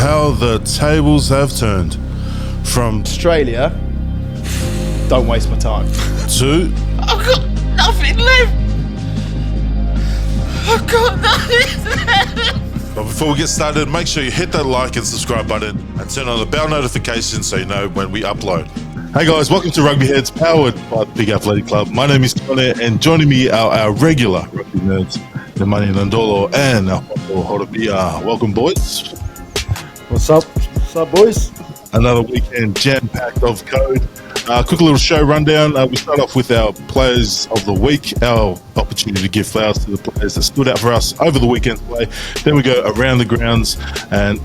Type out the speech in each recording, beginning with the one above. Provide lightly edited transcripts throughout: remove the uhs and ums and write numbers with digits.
how the tables have turned from Australia, don't waste my time. to I've got nothing left. I've got nothing left. But before we get started, make sure you hit that like and subscribe button and turn on the bell notification so you know when we upload. Hey guys, welcome to Rugby Heads, powered by the Big Athletic Club. My name is Connor, and joining me are our regular rugby nerds, the Money Nandolo and our RUGBY. Welcome, boys. What's up? What's up, boys? Another weekend jam-packed of code. Quick little show rundown. We start off with our players of the week, our opportunity to give flowers to the players that stood out for us over the weekend's play. Then we go around the grounds and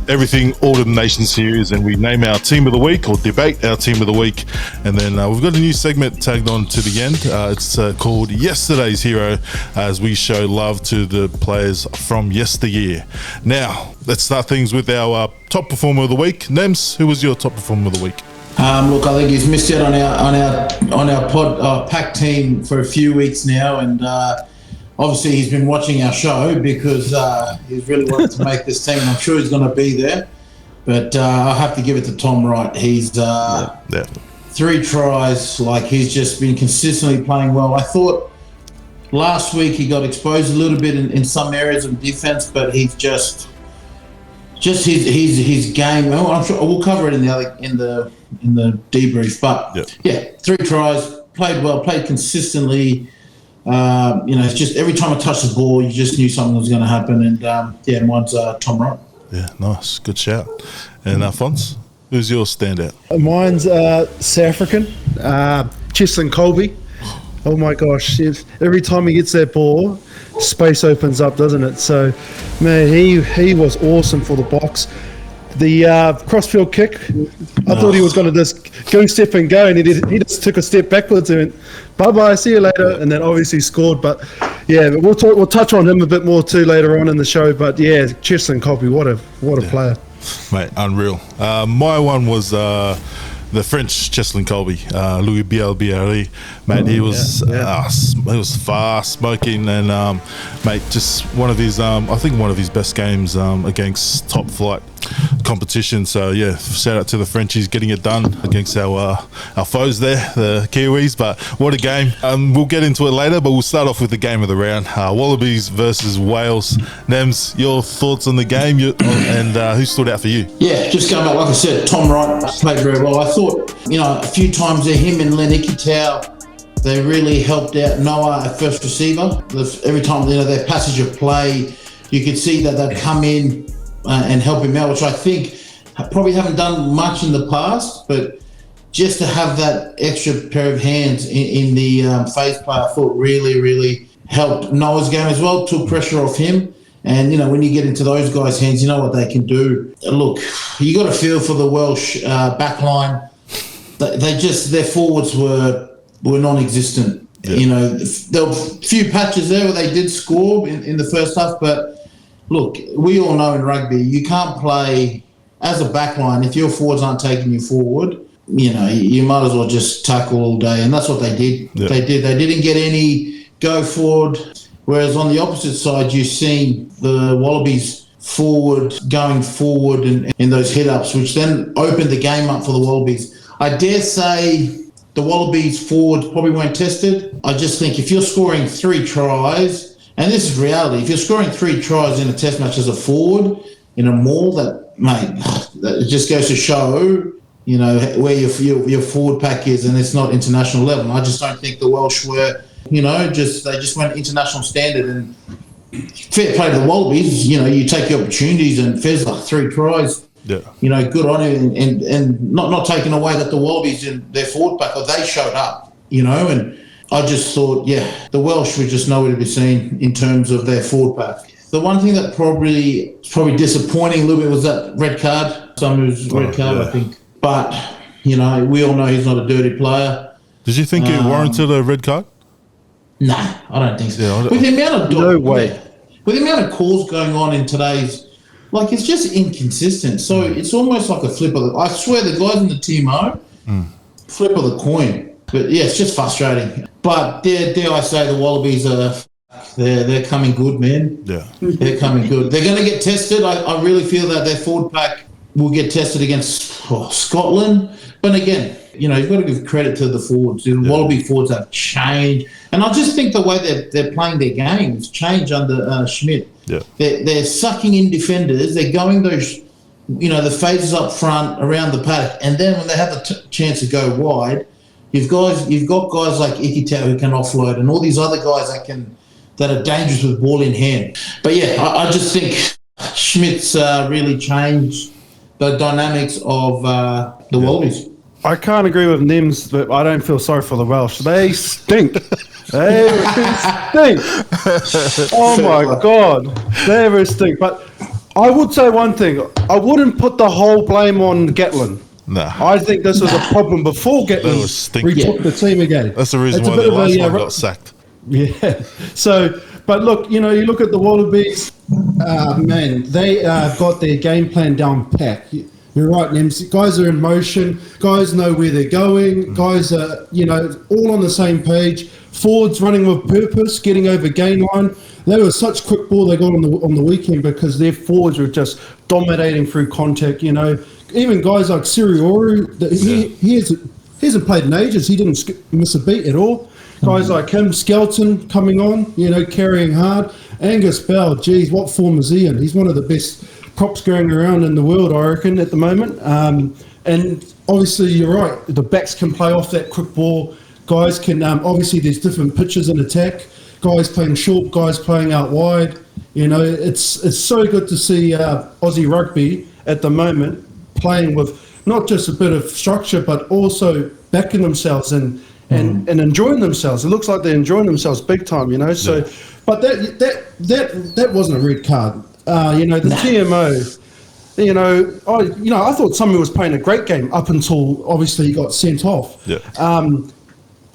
everything Autumn Nation series, and we name our team of the week or debate our team of the week. And then we've got a new segment tagged on to the end. It's called Yesterday's Hero, as we show love to the players from yesteryear. Now, let's start things with our top performer of the week. Nems, who was your top performer of the week? Look, I think he's missed out on our pod pack team for a few weeks now, and obviously he's been watching our show because he's really wanted to make this team. I'm sure he's going to be there, but I have to give it to Tom Wright. He's 3 tries, like he's just been consistently playing well. I thought last week he got exposed a little bit in some areas of defense, but he's just his game. Well, I'm sure we'll cover it in the debrief. But yeah, 3 tries, played well, played consistently. It's just every time I touched the ball, you just knew something was going to happen. And mine's Tom Wright. Yeah, nice, good shout. And Alphonse, who's your standout? Mine's South African, Cheslin Colby. Oh my gosh! Every time he gets that ball, space opens up, doesn't it? So, man, he was awesome for the box. The crossfield kick, I thought he was going to just go step and go, and he just took a step backwards and went, bye-bye, see you later, and then obviously scored. But yeah, we'll touch on him a bit more too later on in the show. But yeah, Cheslin Colby, what a player, mate, unreal. My one was the French Cheslin Colby, Louis Bielbieri, mate. He was fast, smoking, and mate, just one of his, I think one of his best games against top flight competition. So yeah, shout out to the Frenchies getting it done against our foes there, the Kiwis. But what a game! We'll get into it later, but we'll start off with the game of the round: Wallabies versus Wales. Nems, your thoughts on the game, and who stood out for you? Yeah, just going back, like I said, Tom Wright played very well. I thought, a few times there, him and Len Ikitau, they really helped out Noah at first receiver. Every time, their passage of play, you could see that they'd come in and help him out, which I think probably haven't done much in the past, but just to have that extra pair of hands in the phase play, I thought really, really helped Noah's game as well, took pressure off him. And, when you get into those guys' hands, you know what they can do. Look, you got to feel for the Welsh back line. Their forwards were non-existent. Yeah. There were a few patches there where they did score in the first half, but look, we all know in rugby, you can't play as a back line if your forwards aren't taking you forward. You might as well just tackle all day, and that's what they did. Yeah. They didn't get any go forward. Whereas on the opposite side, you've seen the Wallabies forward going forward and in those hit-ups, which then opened the game up for the Wallabies. I dare say the Wallabies forwards probably weren't tested. I just think if you're scoring 3 tries, and this is reality, if you're scoring 3 tries in a test match as a forward in a maul, that just goes to show, where your forward pack is, and it's not international level. I just don't think the Welsh were... they just went international standard, and fair play to the Wallabies. You take your opportunities, and Fez like 3 tries. Yeah. Good on him, and not taking away that the Wallabies in their forward pack, they showed up. And I just thought, the Welsh were just nowhere to be seen in terms of their forward pack. The one thing that probably disappointing a little bit was that red card. I think. But we all know he's not a dirty player. Did you think it warranted a red card? Nah, I don't think so. Yeah, with the amount of calls going on in today's, it's just inconsistent. So it's almost like a flip of I swear the guys in the TMO, flip of the coin. But yeah, it's just frustrating. But dare I say the Wallabies are they're coming good, man. Yeah. They're coming good. They're going to get tested. I really feel that their forward pack will get tested against Scotland. But again, you know, you've got to give credit to the forwards. The Wallaby forwards have changed. And I just think the way they're playing their games changed under Schmidt. Yeah. They're sucking in defenders. They're going those, you know, the phases up front around the paddock. And then when they have the chance to go wide, you've got guys like Ikitau who can offload and all these other guys that are dangerous with ball in hand. But yeah, I just think Schmidt's really changed the dynamics of the Wallabies. I can't agree with Nims, but I don't feel sorry for the Welsh. They stink. They stink. Oh my God. They stink. But I would say one thing. I wouldn't put the whole blame on Gatlin. Nah. I think this was a problem before Gatlin retook the team again. That's the reason why the last one got sacked. Yeah. So, but look, you know, you look at the Wallabies, man, they got their game plan down pat. You're right, Nims. Guys are in motion. Guys know where they're going. Guys are, you know, all on the same page. Forwards running with purpose, getting over gain line. They were such quick ball they got on the weekend because their forwards were just dominating through contact. You know, even guys like Sirioru, he hasn't played in ages. He didn't miss a beat at all. Guys like him, Skelton coming on, you know, carrying hard. Angus Bell, geez, what form is he in? He's one of the best props going around in the world, I reckon, at the moment. And obviously, you're right. The backs can play off that quick ball. Guys can, obviously, there's different pitches in attack. Guys playing short, guys playing out wide. You know, it's so good to see Aussie rugby at the moment playing with not just a bit of structure, but also backing themselves and enjoying themselves. It looks like they're enjoying themselves big time, you know. So, but that wasn't a red card. You know, the TMO. You know, I thought Summer was playing a great game up until obviously he got sent off. Yeah.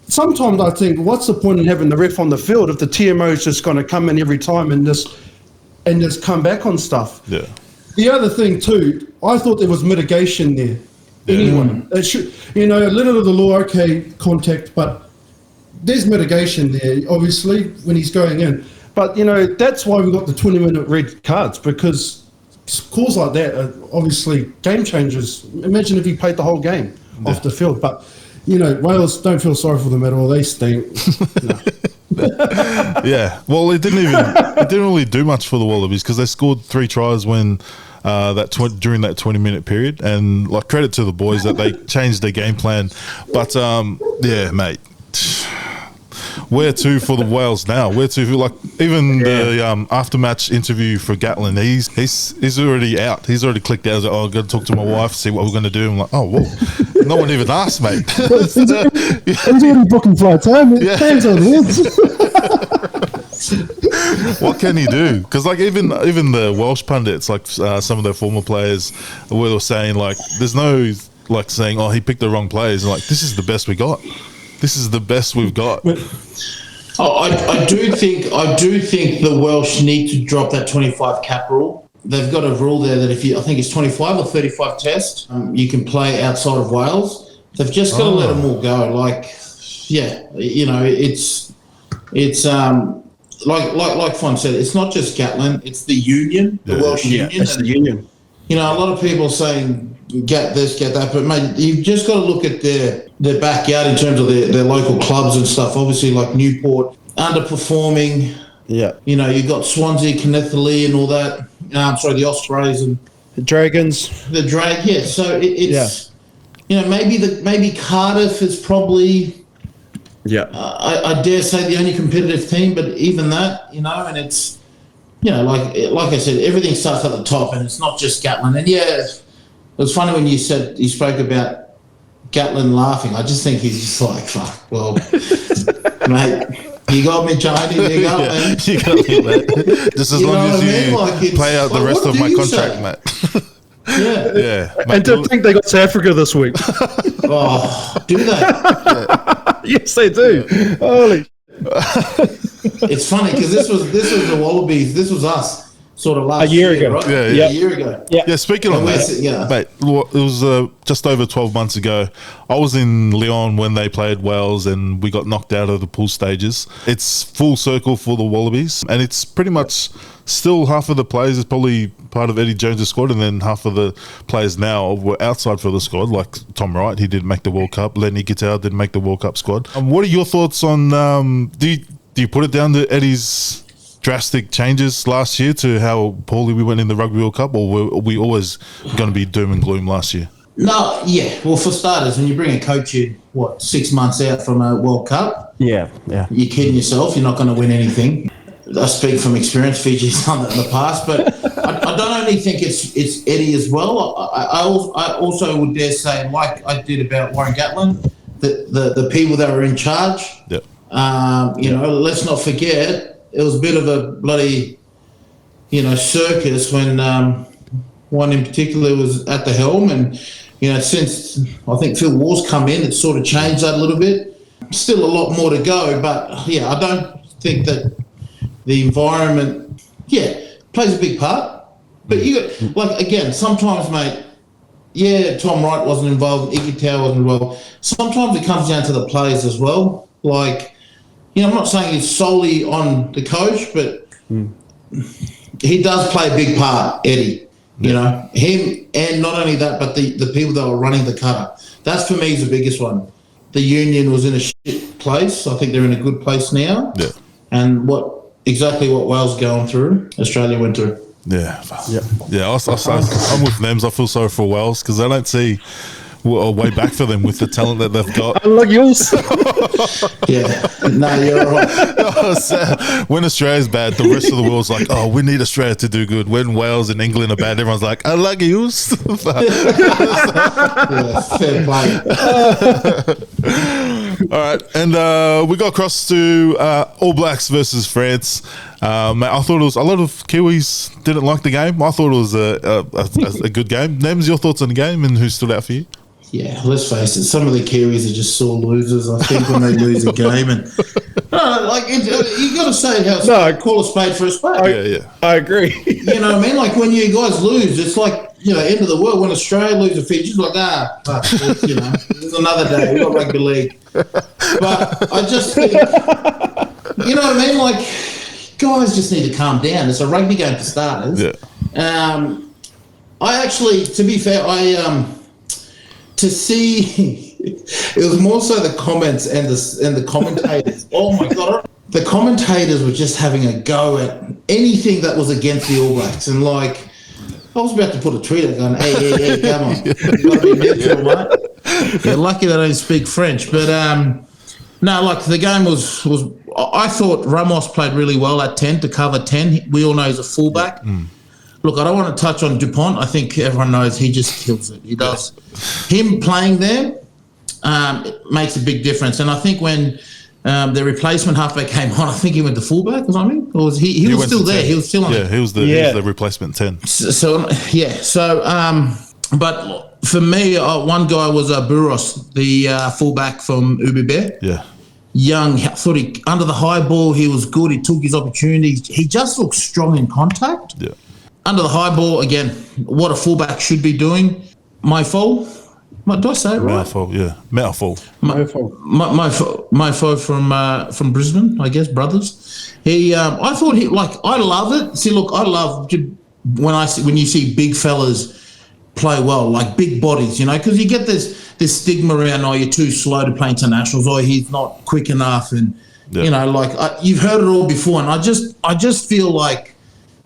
Sometimes I think, what's the point in having the ref on the field if the TMO is just going to come in every time and just come back on stuff? Yeah. The other thing too, I thought there was mitigation there. Anyone, it should, you know, a little of the law, okay, contact, but there's mitigation there, obviously, when he's going in. But, you know, that's why we got the 20-minute red cards, because calls like that are obviously game changers. Imagine if he played the whole game off the field. But, you know, Wales, don't feel sorry for them at all. They stink. Yeah. Well, it didn't really do much for the Wallabies because they scored 3 tries when during that 20-minute period, and like credit to the boys that they changed their game plan. But yeah, mate. Where to for the Wales now? Where to, like, even the after-match interview for Gatlin, he's already out. He's already clicked out. He's like, oh, I've got to talk to my wife, see what we're going to do. I'm like, oh, whoa. No one even asked, mate. He's already booking flights home. Hands on heads. What can he do? Because like even the Welsh pundits, like some of their former players, were saying like, there's no like saying, oh, he picked the wrong players. And like, this is the best we got. This is the best we've got. I do think the Welsh need to drop that 25 cap rule. They've got a rule there that if I think it's 25 or 35 tests, you can play outside of Wales. They've just got to let them all go. Like, yeah, you know, it's like Fon said, it's not just Gatlin, it's the union, the Welsh union. It's the union. You know, a lot of people saying get this, get that, but mate, you've just got to look at their backyard in terms of their local clubs and stuff. Obviously, like Newport, underperforming. Yeah. You know, you've got Swansea, Kennethley and all that. The Ospreys and the Dragons. Yeah, so it's you know, maybe Cardiff is probably I dare say the only competitive team, but even that, you know, and it's, you know, like I said, everything starts at the top, and it's not just Gatlin. And yeah, it was funny when you spoke about Gatlin laughing. I just think he's just like, fuck, well, mate, you got me, Johnny, you got me. You got me, mate. Just as long as you play out the rest of my contract, mate. Yeah. And to think they got South Africa this week. Oh, do they? Yes, they do. Holy. It's funny because this was the Wallabies. This was us. sort of last year ago. right? Yeah, yeah. A year ago. Yeah, speaking of that, yeah. mate, it was just over 12 months ago. I was in Lyon when they played Wales and we got knocked out of the pool stages. It's full circle for the Wallabies, and it's pretty much still half of the players is probably part of Eddie Jones' squad, and then half of the players now were outside for the squad, like Tom Wright, he didn't make the World Cup. Lenny Guitar didn't make the World Cup squad. What are your thoughts on, do you put it down to Eddie's drastic changes last year to how poorly we went in the Rugby World Cup, or were we always going to be doom and gloom last year? No, yeah. Well, for starters, when you bring a coach in, 6 months out from a World Cup, Yeah. you're kidding yourself. You're not going to win anything. I speak from experience. Fiji's done that in the past, but I don't only think it's Eddie as well. I also would dare say, like I did about Warren Gatland, the people that were in charge. Yeah. Let's not forget, it was a bit of a bloody, circus when one in particular was at the helm, and since I think Phil Waugh's come in, it's sort of changed that a little bit. Still a lot more to go, but yeah, I don't think that the environment, plays a big part. But sometimes, mate, Tom Wright wasn't involved, Iggy Tower wasn't involved. Sometimes it comes down to the players as well. Like, I'm not saying it's solely on the coach, but he does play a big part, Eddie. Him, and not only that, but the people that were running the cutter. That's for me is the biggest one. The union was in a shit place. I think they're in a good place now. Yeah. And exactly what Wales going through, Australia went through. Yeah. I'm with Nems. I feel sorry for Wales because I don't see a way back for them with the talent that they've got. Look, yours. No, you're right. When Australia's bad, the rest of the world's like, oh, we need Australia to do good. When Wales and England are bad, everyone's like, I like you. Fair play. All right, and we got across to All Blacks versus France. I thought it was a lot of Kiwis didn't like the game. I thought it was a good game. Nems, your thoughts on the game and who stood out for you? Yeah, let's face it. Some of the Kiwis are just sore losers. I think when they lose a game, and you got to say call a spade for a spade. Yeah. I agree. You know what I mean? Like when you guys lose, it's like end of the world. When Australia loses, Fiji's like there's another day. We got rugby league, but I just think you know what I mean. Like guys just need to calm down. It's a rugby game for starters. Yeah. I actually, to be fair, to see it was more so the comments and the commentators. Oh my god, the commentators were just having a go at anything that was against the All Blacks, and like I was about to put a tweet out going, hey, come on, you got to be neutral, mate. You're lucky they don't speak French, but no, like the game was. I thought Ramos played really well at 10 to cover 10. We all know he's a fullback. Look, I don't want to touch on Dupont. I think everyone knows he just kills it. He does. Him playing there it makes a big difference. And I think when the replacement halfback came on, I think he went to fullback or something. Or was he was still there. 10. He was still on. Yeah, he was the replacement 10. But for me, one guy was Buros, the fullback from UBB. Yeah. Young, I thought under the high ball, he was good. He took his opportunities. He just looked strong in contact. Yeah. Under the high ball, again, what a fullback should be doing. My foul. Did I say it right? Mouthful. My foe from Brisbane, I guess, brothers. I thought I love it. See, look, I love when you see big fellas play well, like big bodies, because you get this stigma around, you're too slow to play internationals, or he's not quick enough, and you've heard it all before, and I just feel like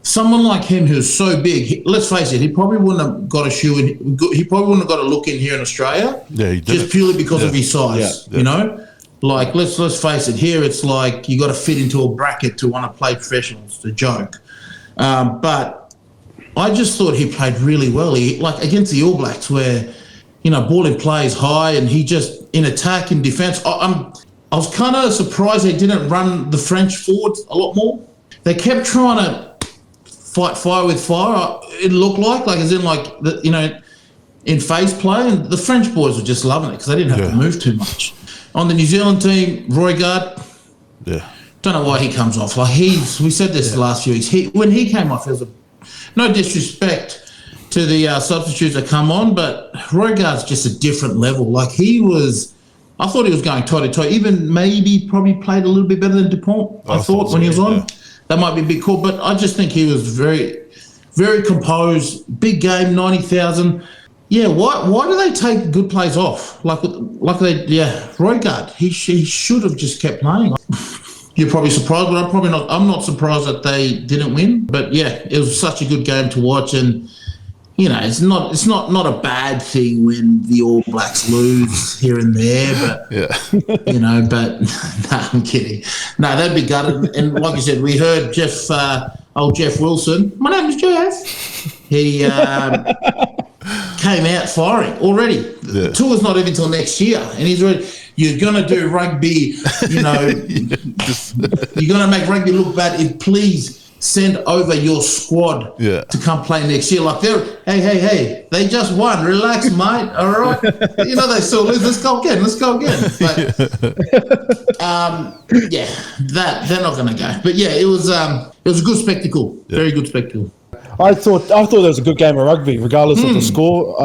someone like him who's so big, let's face it, he probably wouldn't have got a shoe in. He probably wouldn't have got a look in here in Australia. Yeah, he did just purely because of his size. Yeah. Like let's face it. Here it's like you got to fit into a bracket to want to play professionals. It's a joke, but I just thought he played really well. He like against the All Blacks, where ball in play is high, and he just in attack and defence. I was kind of surprised they didn't run the French forwards a lot more. They kept trying to fight fire with fire. It looked like as in in phase play, and the French boys were just loving it because they didn't have to move too much. On the New Zealand team, Roygaard, don't know why he comes off. Like we said this the last few weeks. When he came off, it was a no disrespect to the substitutes that come on, but Roygaard's just a different level. Like I thought he was going toe-to-toe, even maybe probably played a little bit better than Dupont, I thought, when he was on. Yeah. That might be a bit cool, but I just think he was very, very composed. Big game, 90,000. Yeah, why do they take good plays off? Roygaard, he should have just kept playing. You're probably surprised, but I'm not surprised that they didn't win. But yeah, it was such a good game to watch, and you know, it's not a bad thing when the All Blacks lose here and there, but you know, but no, I'm kidding. No, that'd be gutted. And like you said, we heard Jeff Wilson. My name is Jeff. He came out firing already. The tour's not even till next year, and he's already. You're gonna do rugby, you know. You're gonna make rugby look bad. Please send over your squad to come play next year. Like hey, they just won. Relax, mate. All right. You know they still lose. Let's go again. But they're not gonna go. But yeah, it was a good spectacle. Very good spectacle. I thought that was a good game of rugby, regardless of the score.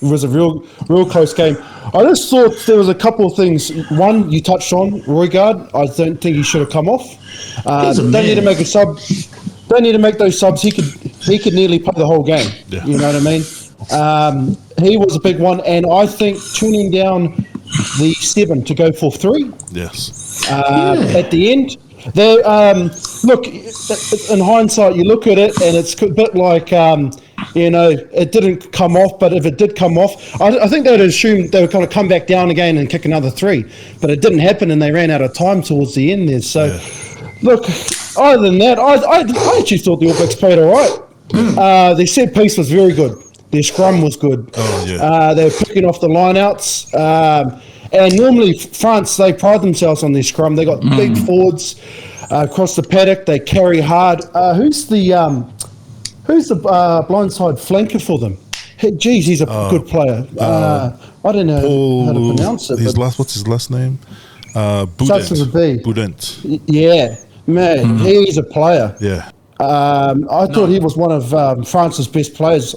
It was a real close game. I just thought there was a couple of things. One, you touched on Roygaard. I don't think he should have come off. Don't need to make a sub. Don't need to make those subs. He could nearly play the whole game. Yeah. You know what I mean? He was a big one, and I think tuning down the 7 to go for 3. Yes. At the end. Look, in hindsight, you look at it and it's a bit like, you know, it didn't come off, but if it did come off, I think they would assume they would kind of come back down again and kick another 3, but it didn't happen and they ran out of time towards the end there. So, look, other than that, I actually thought the All Blacks played all right. Their set piece was very good. Their scrum was good. They were picking off the lineouts. And normally France, they pride themselves on their scrum. They got big forwards across the paddock. They carry hard. Who's the blindside flanker for them? Geez, he's a good player. I don't know how to pronounce it. What's his last name? Starts with a B. Budent. Yeah, man, he's a player. Yeah. I thought he was one of France's best players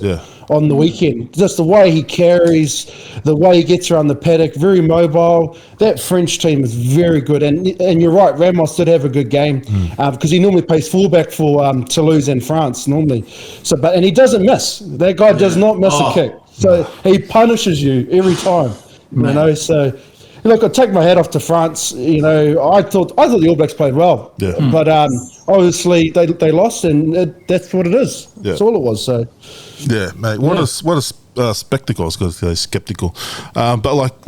on the weekend. Just the way he carries, the way he gets around the paddock, very mobile. That French team is very good. And you're right, Ramos did have a good game because he normally plays fullback for Toulouse and France normally. And he doesn't miss. That guy does not miss a kick. So he punishes you every time. You know, so. Look, I take my hat off to France. You know, I thought the All Blacks played well, but obviously they lost, and that's what it is. That's all it was. So, yeah, mate, what a spectacle! I was going to say skeptical, but like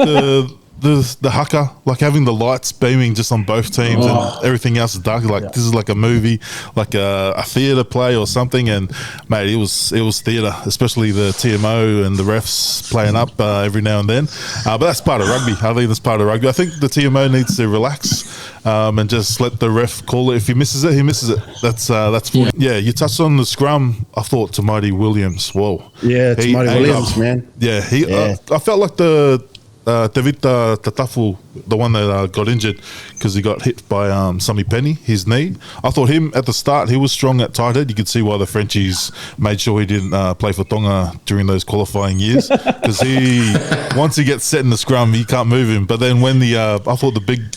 the haka, like having the lights beaming just on both teams and everything else is dark. Like this is like a movie, like a theatre play or something. And mate, it was theatre, especially the TMO and the refs playing up every now and then. But that's part of rugby. I think that's part of rugby. I think the TMO needs to relax and just let the ref call it. If he misses it, he misses it. That's yeah. You touched on the scrum. I thought Tamati Williams. Whoa. Yeah, Tamati Williams, man. Yeah, I felt like Tevita Tatafu, the one that got injured because he got hit by Sami Penny, his knee. I thought him at the start, he was strong at tight head. You could see why the Frenchies made sure he didn't play for Tonga during those qualifying years because once he gets set in the scrum, you can't move him. But then when I thought the big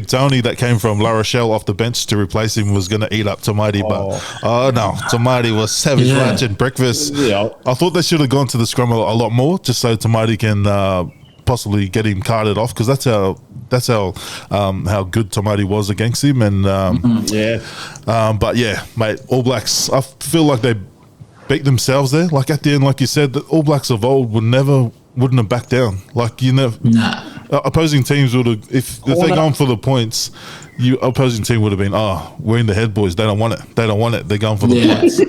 Tony that came from La Rochelle off the bench to replace him was going to eat up Tamati, but no, Tamati was savage lunch and breakfast. Yeah. I thought they should have gone to the scrum a lot more just so Tamati can possibly get him carted off because that's how good Tamati was against him. And but yeah, mate, All Blacks, I feel like they beat themselves there. Like at the end, like you said, the All Blacks of old wouldn't have backed down. Like opposing teams would have, if they're going for the points, opposing team would have been, we're in the head, boys. They don't want it. They're going for the points.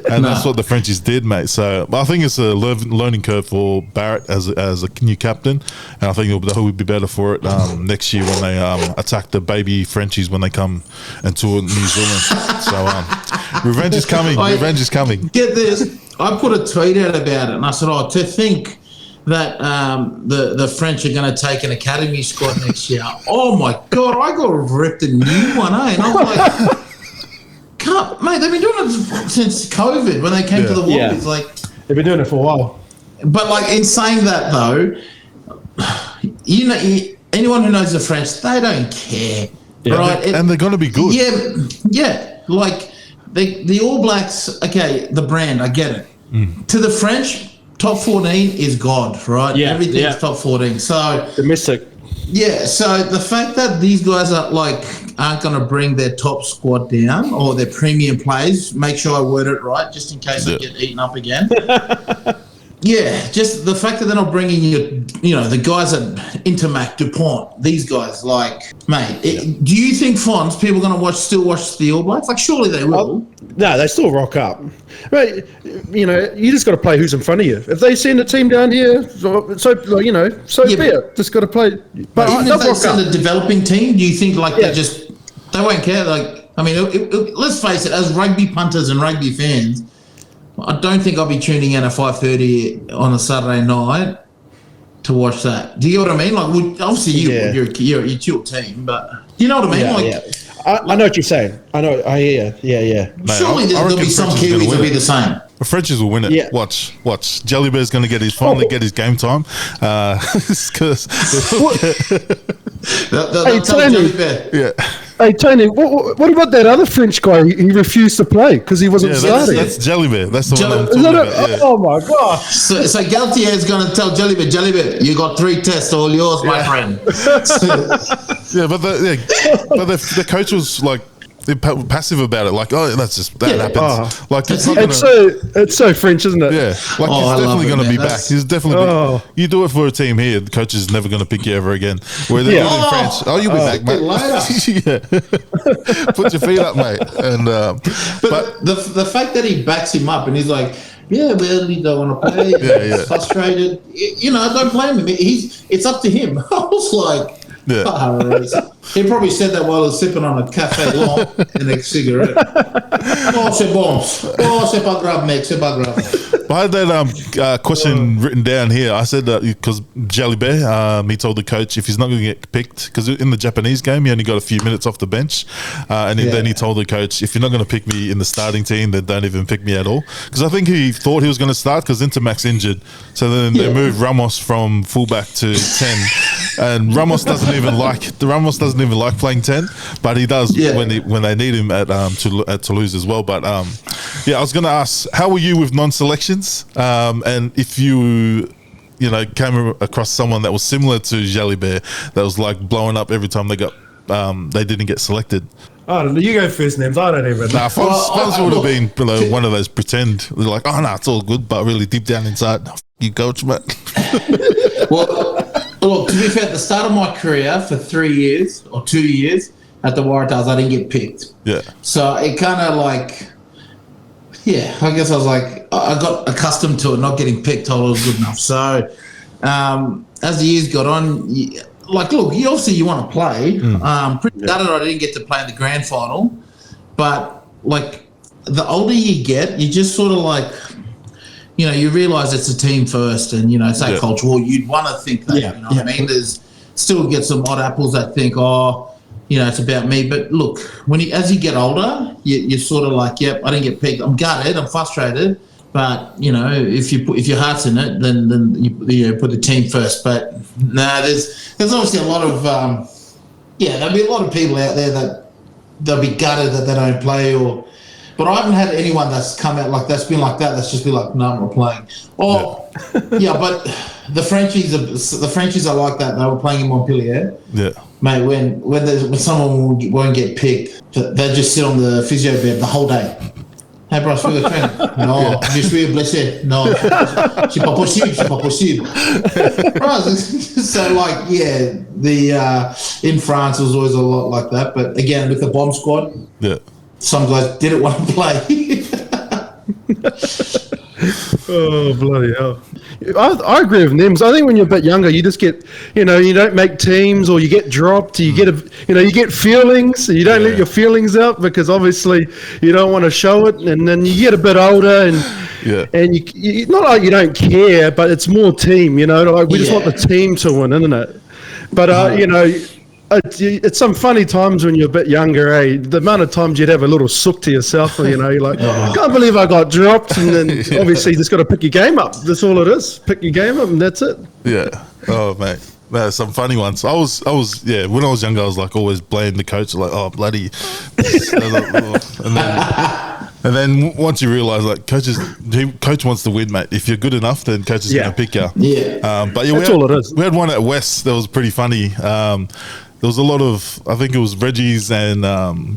And that's what the Frenchies did, mate. So I think it's a learning curve for Barrett as a new captain, and I think he'll be better for it next year when they attack the baby Frenchies when they come and tour New Zealand. So revenge is coming. Revenge is coming. Get this. I put a tweet out about it, and I said, to think that the French are going to take an academy squad next year. Oh, my God. I got ripped a new one, eh? And I was like... can't, mate. They've been doing it since COVID when they came to the Wallabies. Yeah. Like, They've been doing it for a while. but like in saying that though, you know, anyone who knows the French, they don't care, right? And they're going to be good. Yeah. Like the All Blacks. Okay, the brand, I get it. To the French, top 14 is God, right? Yeah, Everything's top 14. So Domestic. yeah, so the fact that these guys aren't going to bring their top squad down or their premium players, make sure I word it right, just in case I get eaten up again. Yeah, just the fact that they're not bringing the guys at Intermac, DuPont, these guys, like, mate, do you think people are going to still watch the All Blacks? Like, surely they will. No, they still rock up. But, you just got to play who's in front of you. If they send a team down here, so be it. Just got to play. But even if they send a developing team, do you think, like, they won't care? Like, I mean, let's face it, as rugby punters and rugby fans, I don't think I'll be tuning in at 5:30 on a Saturday night to watch that. Do you get what I mean? Like, obviously you're your team, but you know what I mean? I know what you're saying. I know. I hear you. Yeah. Mate, surely there'll be some Kiwis that'll be the same. The Frenchies will win it. Yeah. Watch. Jelly Bear's going to finally get his game time. Because They'll tell Jelly Bear. yeah. Hey, Tony, what about that other French guy? He refused to play because he wasn't starting. That's Jelly Bear. That's the one I'm Is talking that about. Yeah. Oh, my God. So Galtier is going to tell Jelly Bear, you got 3 tests, all yours, my friend. Yeah, but the coach was like passive about it. Like, that happens. Like, It's so French, isn't it? yeah, like he's definitely going to be back. He's definitely. You do it for a team here, the coach is never going to pick you ever again. Where they're good in French. You'll be back, mate. Yeah, put your feet up, mate. And but the fact that he backs him up and he's like, yeah, well, he don't want to play. He's frustrated. I don't blame him. It's up to him. I was like. Yeah. He probably said that while he was sipping on a café long and a cigarette. C'est bon. C'est pas grave, mec. C'est pas grave. I had that question written down here. I said that because Jelly Bear, he told the coach if he's not going to get picked, because in the Japanese game he only got a few minutes off the bench, and then he told the coach, if you're not going to pick me in the starting team, then don't even pick me at all. Because I think he thought he was going to start because Intermac's injured, so then they moved Ramos from fullback to 10, and Ramos doesn't even like playing 10, but he does when they need him at Toulouse as well. But I was going to ask, how were you with non-selections? And if you came across someone that was similar to Jelly Bear, that was like blowing up every time they didn't get selected. I don't know. You go first, Nims. I don't even. Nah, Fonz would have been one of those pretend. They're like, it's all good, but really deep down inside, you coach, mate. Well, look, to be fair, at the start of my career for 3 years or 2 years at the Waratahs, I didn't get picked. Yeah. So it kind of like. Yeah, I guess I was like, I got accustomed to it, not getting picked till I was good enough. So, as the years got on, look, you want to play. Pretty gutted I didn't get to play in the grand final, but like the older you get, you just sort of like, you realise it's a team first, and it's that culture. Well, you'd want to think that. You know what I mean? There's still get some odd apples that think, it's about me. But look, as you get older, you're sort of like, yep, I didn't get picked. I'm gutted. I'm frustrated. But if your heart's in it, then you put the team first. But there's obviously a lot of there'll be a lot of people out there that they'll be gutted that they don't play But I haven't had anyone that's come out like that's been like that. That's just been like, no, I'm not playing. But the Frenchies are like that. They were playing in Montpellier. Yeah. Mate, when someone won't get picked, they just sit on the physio bed the whole day. Hey, bro, je suis train. Non, je suis blessé. Non, c'est pas possible. So, in France, it was always a lot like that. But again, with the bomb squad, some guys didn't want to play. Oh, bloody hell. I agree with Nims. I think when you're a bit younger, you just get, you don't make teams, or you get dropped. You get you get feelings. You don't let your feelings out because obviously you don't want to show it. And then you get a bit older, and you not like you don't care, but it's more team. Like we just want the team to win, isn't it? But It's some funny times when you're a bit younger, eh? The amount of times you'd have a little sook to yourself, you're like, can't believe I got dropped. And then obviously you just got to pick your game up. That's all it is. Pick your game up and that's it. Yeah. Oh, mate. There's some funny ones. I was, when I was younger, I was like always blaming the coach, like, oh, bloody. And then once you realise, like, coach wants to win, mate. If you're good enough, then coach is going to pick you. Yeah. But That's all it is. We had one at West that was pretty funny. There was a lot of, I think it was Reggie's, and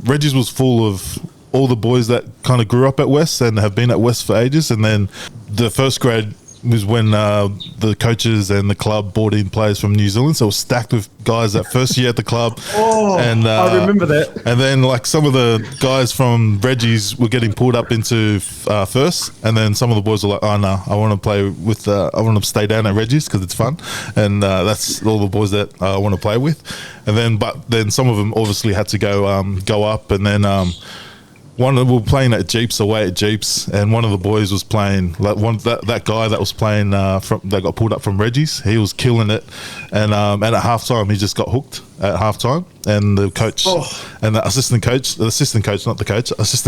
Reggie's was full of all the boys that kind of grew up at West and have been at West for ages. And then the first grade was when the coaches and the club brought in players from New Zealand, so it was stacked with guys that first year at the club. And I remember that. And then like some of the guys from Reggie's were getting pulled up into first, and then some of the boys were like, "Oh no, I want to play with, I want to stay down at Reggie's because it's fun," and that's all the boys that I want to play with. And then some of them obviously had to go up, and then. We were playing at Jeeps, away at Jeeps, and one of the boys was playing, like that guy that was playing that got pulled up from Reggie's. He was killing it, and at halftime he just got hooked at halftime, and the coach and the assistant coach, assistant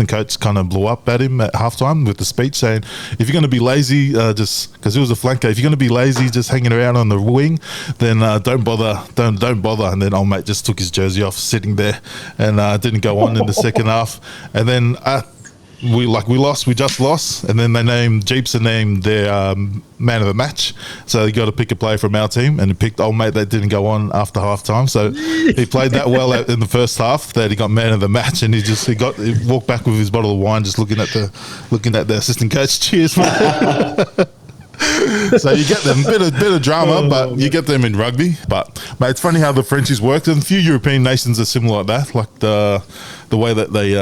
coach kind of blew up at him at halftime with the speech saying, "If you're going to be lazy, just because he was a flanker, if you're going to be lazy, just hanging around on the wing, then don't bother. And then old mate just took his jersey off, sitting there, and didn't go on in the second half. And then we just lost, and then they named Jeeps and named their man of the match. So they got to pick a player from our team, and he picked old mate that didn't go on after half time. So he played that well in the first half that he got man of the match, and he walked back with his bottle of wine, just looking at the assistant coach. Cheers, mate. So you get them bit of drama, but you get them in rugby. But mate, it's funny how the Frenchies work. And a few European nations are similar like that, like the way that they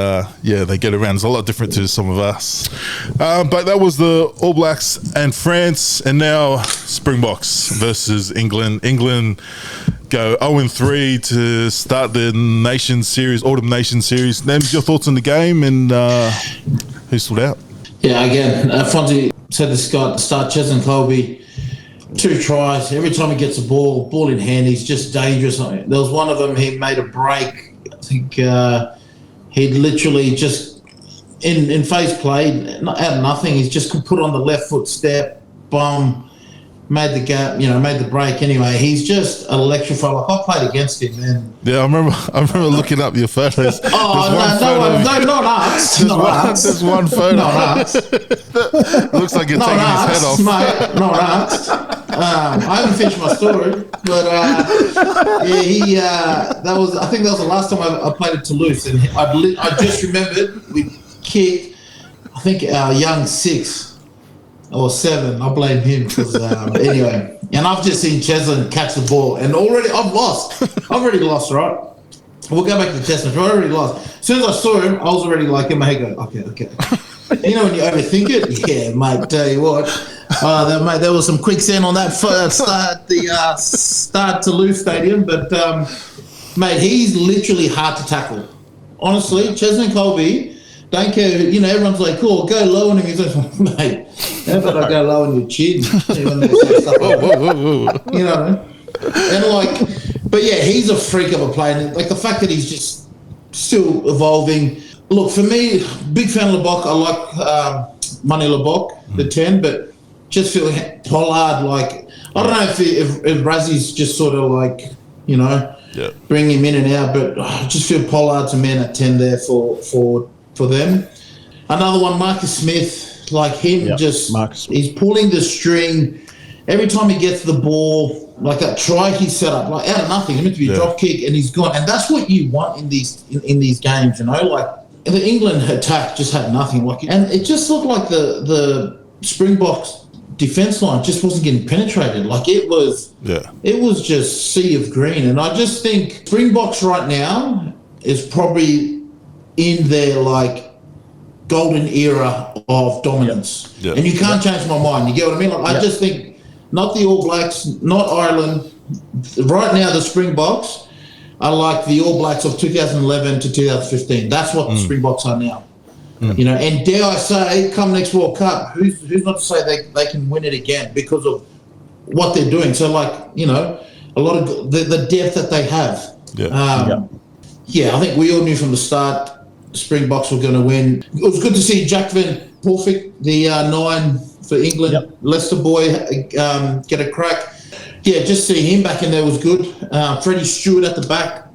get around is a lot different to some of us. But that was the All Blacks and France, and now Springboks versus England. England go 0-3 to start the Autumn Nation Series. Names, your thoughts on the game, and who stood out? Yeah, again, Fonzie said this guy at the start, Cheslin Colby, 2 tries. Every time he gets a ball in hand, he's just dangerous. There was one of them, he made a break. I think he'd literally just, in phase play, out of nothing, he's just put on the left foot step, boom, made the gap, made the break. Anyway, he's just electrified. Like, I played against him, man. Yeah, I remember looking up your photos. Not us. There's one photo. Not us. Looks like you're taking his head off. Mate, not us. I haven't finished my story, but I think that was the last time I played at Toulouse, and I just remembered we kicked, I think our young 6 or 7. I blame him because anyway. And I've just seen Cheslin catch the ball, and already I've lost. I've already lost, right? We'll go back to the test match. I already lost. As soon as I saw him, I was already like in my head going, okay. When you overthink it, yeah, mate. Tell you what, mate, there was some quicksand on that start Toulouse Stadium, but mate, he's literally hard to tackle. Honestly, Cheslin Colby. Don't care, everyone's like, cool, go low on him. He's like, mate, how about I go low on your chin? And but yeah, he's a freak of a player. Like the fact that he's just still evolving. Look, for me, big fan of LeBoc. I like Money LeBoc, the 10, but just feel Pollard, like, I don't know if Razzie's just sort of like, bring him in and out, but I just feel Pollard's a man at 10 there for them. Another one, Marcus Smith, like him, he's pulling the string. Every time he gets the ball, like that try he set up, like out of nothing, it's meant to be a drop kick, and he's gone. And that's what you want in these games, like the England attack just had nothing. And it just looked like the Springboks defense line just wasn't getting penetrated. Like it was just sea of green. And I just think Springboks right now is probably in their like golden era of dominance. And you can't change my mind. You get what I mean? Like I just think not the All Blacks, not Ireland. Right now the Springboks are like the All Blacks of 2011 to 2015. That's what the Springboks are now. And dare I say, come next World Cup, who's not to say they can win it again because of what they're doing? So, like, a lot of the depth that they have. Yeah, I think we all knew from the start Springboks were going to win. It was good to see Jack Van Porfik, the 9 for England, Leicester boy, get a crack. Yeah, just seeing him back in there was good. Freddie Stewart at the back.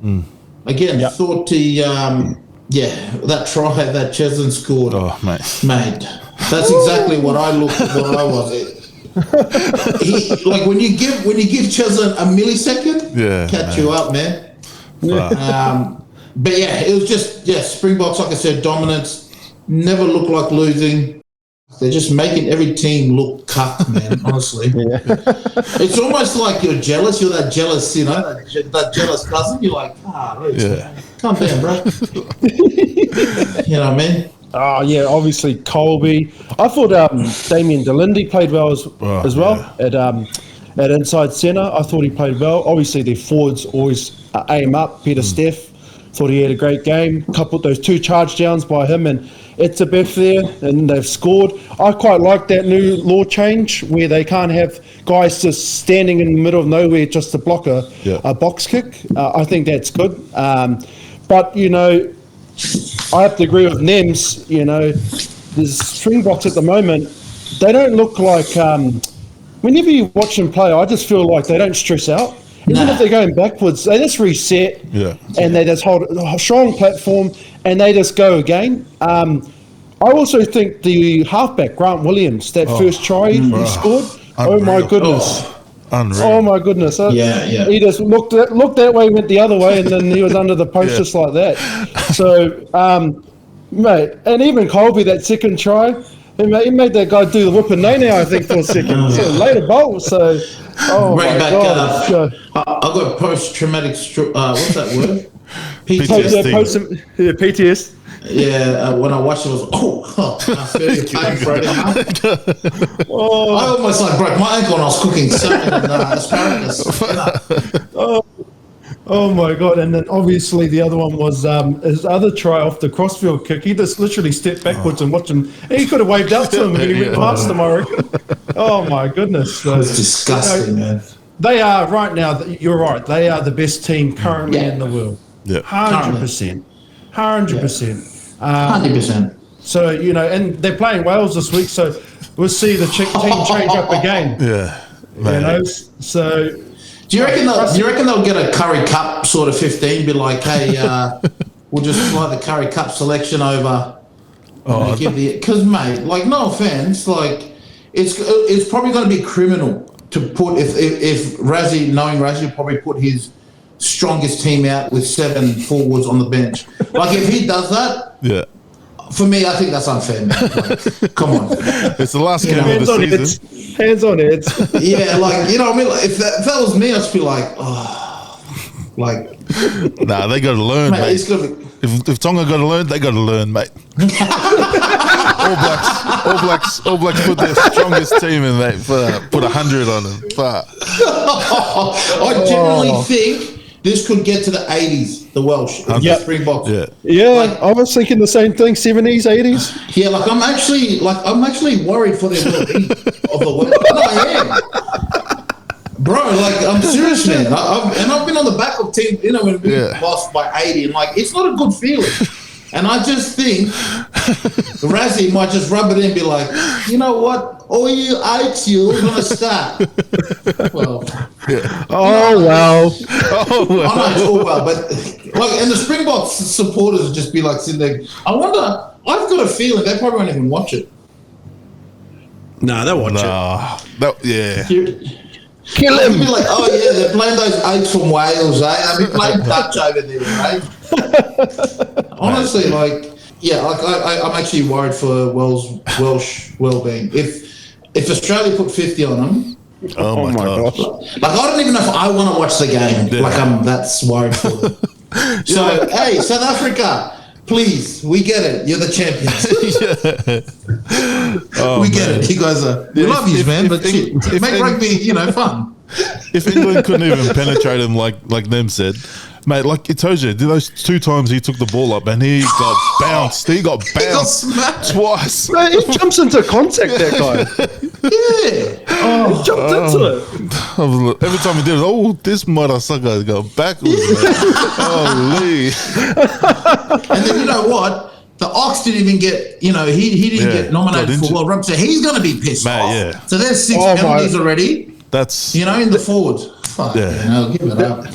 Again, thought he, that try that Cheslin scored. Oh, mate. That's exactly what I was. Like when you give Cheslin a millisecond, catch you up, man. But yeah, it was just Springboks, like I said, dominance. Never looked like losing. They're just making every team look cucked, man, honestly. It's almost like you're jealous. You're that jealous, that jealous cousin. You're like, calm down, bro. You know what I mean? Oh, yeah, obviously Colby. I thought Damien Delindy played well as well at inside centre. I thought he played well. Obviously, their forwards always aim up. Peter Steff, thought he had a great game. Coupled those 2 charge downs by him and Etzebeth there, and they've scored. I quite like that new law change where they can't have guys just standing in the middle of nowhere just to block a box kick. I think that's good. But, I have to agree with Nems. The Springboks at the moment, they don't look like... whenever you watch them play, I just feel like they don't stress out. Even if they're going backwards, they just reset and they just hold a strong platform and they just go again. I also think the halfback, Grant Williams, that first try he scored, oh my goodness. Unreal. Oh my goodness. He just looked that way, went the other way, and then he was under the post just like that. So, mate, and even Colby, that second try, he made that guy do the whip and nay now, I think, for a second. So later bolt, so... Oh right my back, God! I've got post-traumatic what's that word? PTSD. PTSD. Yeah, when I watched it, I was I feel your pain, Freddie. I almost broke my ankle when I was cooking salmon and asparagus. Oh my God! And then obviously the other one was his other try off the crossfield kick. He just literally stepped backwards and watched him. He could have waved out to him and he went past him, I reckon. Oh my goodness! So, it's disgusting, man. They are right now. You're right. They are the best team currently in the world. 100%. 100%. 100%. So and they're playing Wales this week. So we'll see the team change up again. So. Do you reckon they'll get a Curry Cup sort of 15? Be like, hey, we'll just fly the Curry Cup selection over. Because mate, no offense, it's probably going to be criminal to put if Razzie, knowing Razzie, will probably put his strongest team out with 7 forwards on the bench. If he does that, for me, I think that's unfair, man. Come on. It's the last game of the season. Hands on heads. Yeah, you know what I mean? If that was me, I'd just be like, Nah, they got to learn, mate. It's gonna be... If Tonga got to learn, they got to learn, mate. All Blacks put their strongest team in, mate. Put 100 on them. I generally think this could get to the 80s, the Welsh, the Springboks. I was thinking the same thing, 70s, 80s. Yeah, I'm actually worried for their well-being of the world. No, I am. Bro, I'm serious, man. I've been on the back of team, when we lost by 80, and it's not a good feeling. And I just think Razzie might just rub it in and be like, you know what? All you eights, you're going to start. Well, Oh, wow. I know it's all well, but and the Springboks supporters would just be sitting there. I wonder, I've got a feeling they probably won't even watch it. No, they'll watch it. Kill him. Be like, they're playing those eights from Wales, eh? They'll be playing Dutch over there, eh? Honestly, I'm actually worried for Welsh well-being. If Australia put 50 on them, oh my gosh. I don't even know if I want to watch the game. I'm that's worried for them. So, hey, South Africa, please, we get it. You're the champions. We get it. You guys are. We love you, man. But make rugby, fun. If England couldn't even penetrate him like them said, mate, like it tells you, those 2 times he took the ball up and he got bounced. He got bounced twice. He jumps into contact, that guy. Yeah. I He jumped into it. Every time he did it, this motherfucker go backwards. Holy. And then you know what? The Ox didn't even get, he didn't get nominated for World Rugby. So he's going to be pissed off. Yeah. So there's 6 penalties already. That's in the forwards. Fuck, give it up.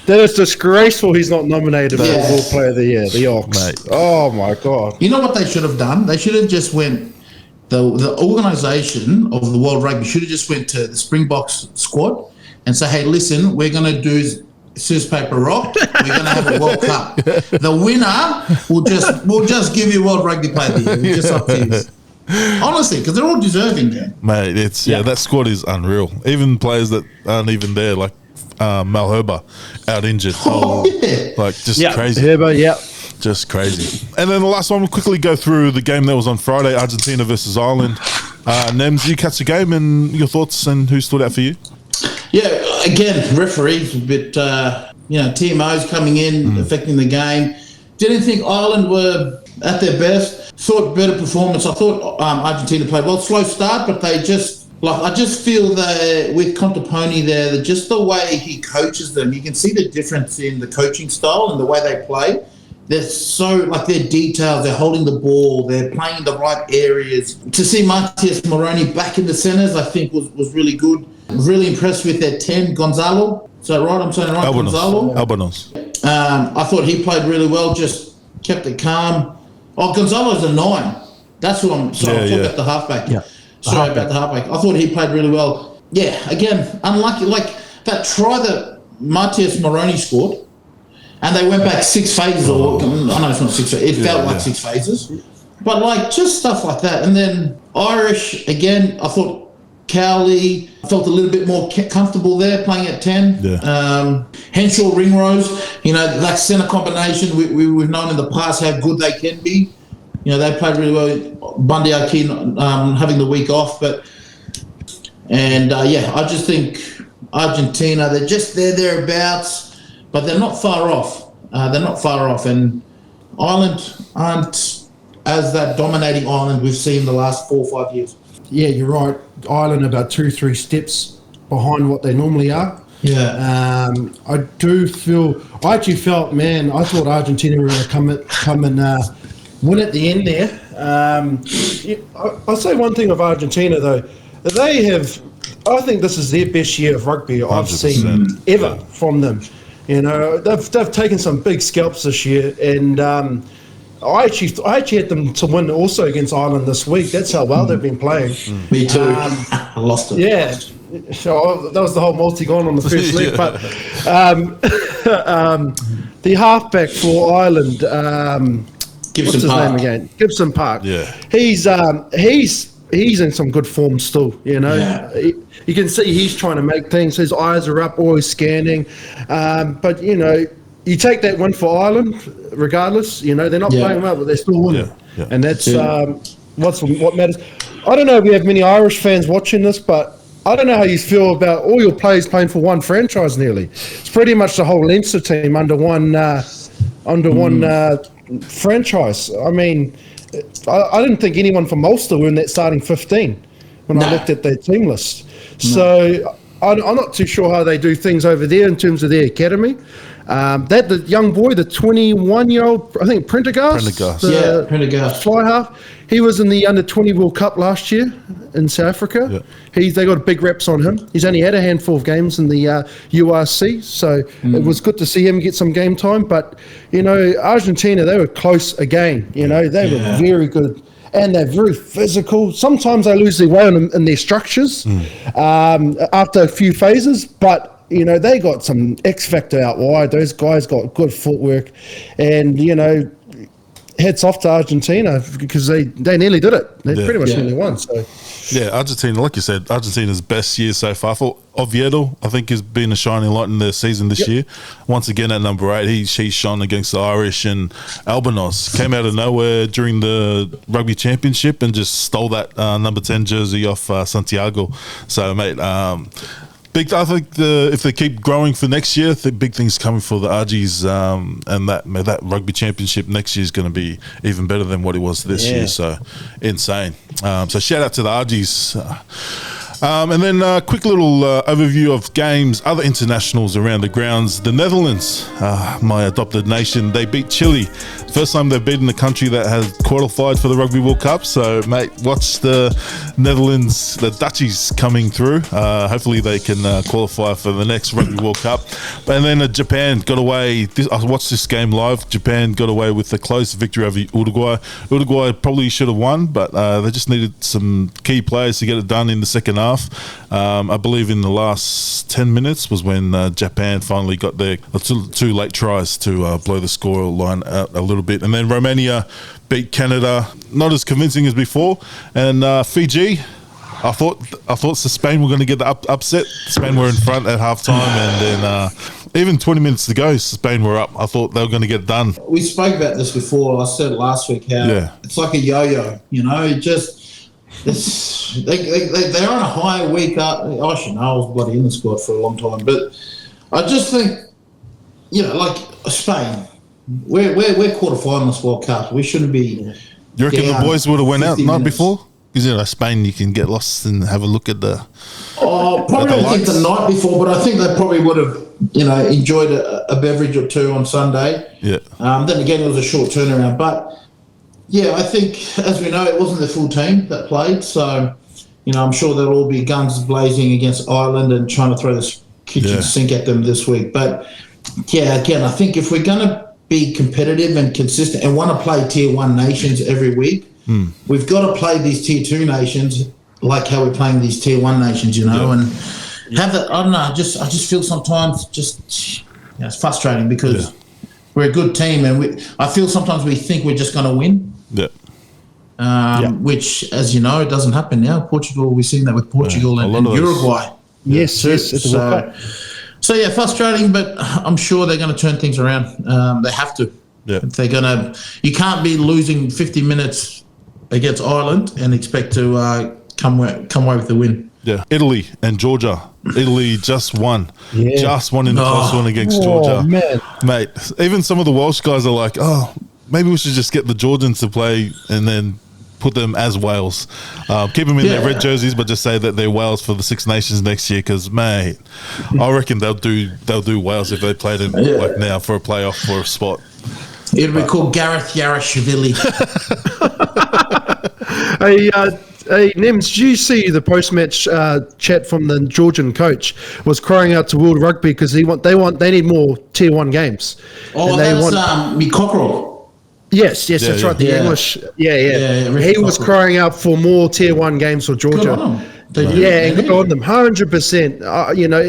That is disgraceful. He's not nominated for World Player of the Year. The Ox. Mate. Oh my God. You know what they should have done? They should have just went. The organisation of the World Rugby should have just went to the Springboks squad and say, "Hey, listen, we're going to do scissors, paper, rock. We're going to have a World Cup. The winner will just give you World Rugby Player of the Year. It's just up to you." Honestly, because they're all deserving there. Mate, that squad is unreal. Even players that aren't even there, like Mal Herber, out injured. Crazy. Herber, Just crazy. And then the last one, we'll quickly go through the game that was on Friday, Argentina versus Ireland. Nems, you catch the game and your thoughts and who stood out for you? Yeah, again, referees a bit, TMOs coming in, affecting the game. Didn't think Ireland were at their best. Thought better performance. I thought Argentina played well. Slow start, but they just, I just feel that with Contaponi there, that just the way he coaches them, you can see the difference in the coaching style and the way they play. They're so, their details, they're holding the ball, they're playing in the right areas. To see Matias Moroni back in the centres, I think was really good. Really impressed with their 10, Gonzalo. Is that right? I'm saying it right, Gonzalo? Albanos. I thought he played really well, just kept it calm. Oh, Gonzalo's a 9. That's who I'm sorry, about the halfback. Yeah. Sorry about the halfback. I thought he played really well. Yeah, again, unlucky. That try that Matias Moroni scored, and they went back 6 phases, or I know it's not 6 phases, it felt like 6 phases. But just stuff like that. And then Irish, again, I thought Cowley felt a little bit more comfortable there playing at 10. Yeah. Henshaw, Ringrose, that centre combination, we've known in the past how good they can be. They played really well. Bundy Akin having the week off. I just think Argentina, they're just thereabouts, but they're not far off. And Ireland aren't as that dominating Ireland we've seen the last 4 or 5 years. Yeah, you're right. Ireland about 2-3 steps behind what they normally are. Yeah. I actually felt, I thought Argentina were going to come and win at the end there. I'll say one thing of Argentina though. I think this is their best year of rugby I've 100%. seen ever from them. They've taken some big scalps this year, and I actually had them to win also against Ireland this week. That's how well they've been playing. Me too. I lost it. Yeah. So that was the whole multi gone on the first leg. But the halfback for Ireland, what's his name again? Gibson Park. Yeah. He's in some good form still, Yeah. You can see he's trying to make things. His eyes are up, always scanning. But, you take that win for Ireland, regardless. They're not playing well, but they're still winning. Yeah. And that's what matters. I don't know if we have many Irish fans watching this, but I don't know how you feel about all your players playing for one franchise nearly. It's pretty much the whole Leinster team under one franchise. I mean, I didn't think anyone from Ulster were in that starting 15 when I looked at their team list. So I'm not too sure how they do things over there in terms of their academy. The young boy, the 21-year-old, I think Prendergast. Prendergast. Fly half. He was in the Under-20 World Cup last year in South Africa. Yeah. They got big reps on him. He's only had a handful of games in the URC, so it was good to see him get some game time. But, Argentina, they were close again. They were very good. And they're very physical. Sometimes they lose their way in their structures after a few phases, but they got some X factor out wide. Those guys got good footwork, and hats off to Argentina because they nearly did it. They pretty much nearly won. So Argentina, like you said, Argentina's best year so far. I thought Oviedo, I think, has been a shining light in their season this year. Once again at number 8, he shone against the Irish, and Albanos came out of nowhere during the rugby championship and just stole that number 10 jersey off Santiago. So, mate, I think if they keep growing for next year, the big things coming for the Argies, and that rugby championship next year is going to be even better than what it was this year. So insane. So shout out to the Argies. And then quick little overview of games, other internationals around the grounds. The Netherlands, my adopted nation, they beat Chile. First time they've beaten a country that has qualified for the Rugby World Cup. So, mate, watch the Netherlands, the Dutchies coming through. Hopefully they can qualify for the next Rugby World Cup. And then Japan got away. I watched this game live. Japan got away with a close victory over Uruguay. Uruguay probably should have won, but they just needed some key players to get it done in the second half. I believe in the last 10 minutes was when Japan finally got their two late tries to blow the score line out a little bit. And then Romania beat Canada, not as convincing as before. And Fiji, I thought Spain were going to get the upset. Spain were in front at halftime, and then even 20 minutes to go, Spain were up. I thought they were going to get done. We spoke about this before. I said last week how it's like a yo-yo. You know, it just they're on a high week up. I should know. I was bloody in the squad for a long time, but I just think, you know, like Spain, we're quarterfinalists World Cup. We shouldn't be. You reckon the boys would have went out the night before? Because, you know, Spain, you can get lost and have a look at the. Oh, probably I think the night before, but I think they probably would have, you know, enjoyed a beverage or two on Sunday. Yeah. Then again, it was a short turnaround, but yeah, I think, as we know, it wasn't the full team that played, so you know, I'm sure they'll all be guns blazing against Ireland and trying to throw this kitchen sink at them this week. But yeah, again, I think if we're going to be competitive and consistent and want to play Tier 1 nations every week, we've got to play these Tier 2 nations like how we're playing these Tier 1 nations, you know, and have that. I don't know. I just feel sometimes it's frustrating because we're a good team, and I feel sometimes we think we're just going to win. Which, as you know, it doesn't happen now. Portugal, we've seen that with Portugal and Uruguay. Yes. So yeah, frustrating, but I'm sure they're going to turn things around. They have to. If they're going to, you can't be losing 50 minutes against Ireland and expect to come away with the win. Yeah, Italy and Georgia. Italy just won. Just won in the first one against Georgia. Man. Mate, even some of the Welsh guys are like, maybe we should just get the Georgians to play and then put them as Wales. Keep them in their red jerseys, but just say that they're Wales for the Six Nations next year. Because, mate, I reckon they'll do Wales if they played them like now for a playoff for a spot. It'll be called Gareth Yarashvili. Hey, Nims, did you see the post-match chat from the Georgian coach was crying out to World Rugby because they need more Tier 1 games. Oh, and that's Cockerell. Yes, that's right. The English, he was crying out for more Tier 1 games for Georgia. Good on them. Good on them, 100%. You know,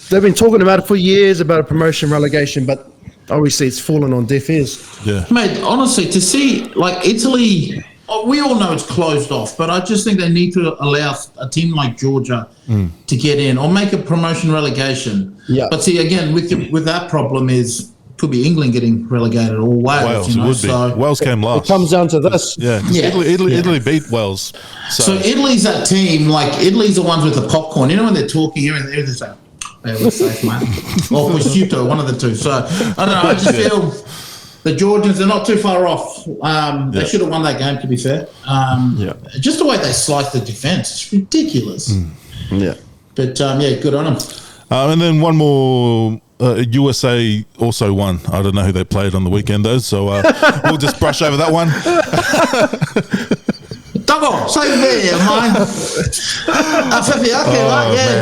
they've been talking about it for years about a promotion relegation, but obviously it's fallen on deaf ears. Yeah, mate. Honestly, to see like Italy, we all know it's closed off, but I just think they need to allow a team like Georgia to get in or make a promotion relegation. Yeah, but see, again, with that problem is. Could be England getting relegated or Wales. You know? It would be. So Wales came last. It comes down to this. Italy beat Wales. So Italy's that team. Like Italy's the ones with the popcorn. You know when they're talking here and there, they say, "We're safe, man," or prosciutto, one of the two. So I don't know. I just feel the Georgians are not too far off. They should have won that game. To be fair, just the way they sliced the defense, it's ridiculous. But good on them. And then one more. USA also won. I don't know who they played on the weekend, though, so we'll just brush over that one. Doggo, same there, man.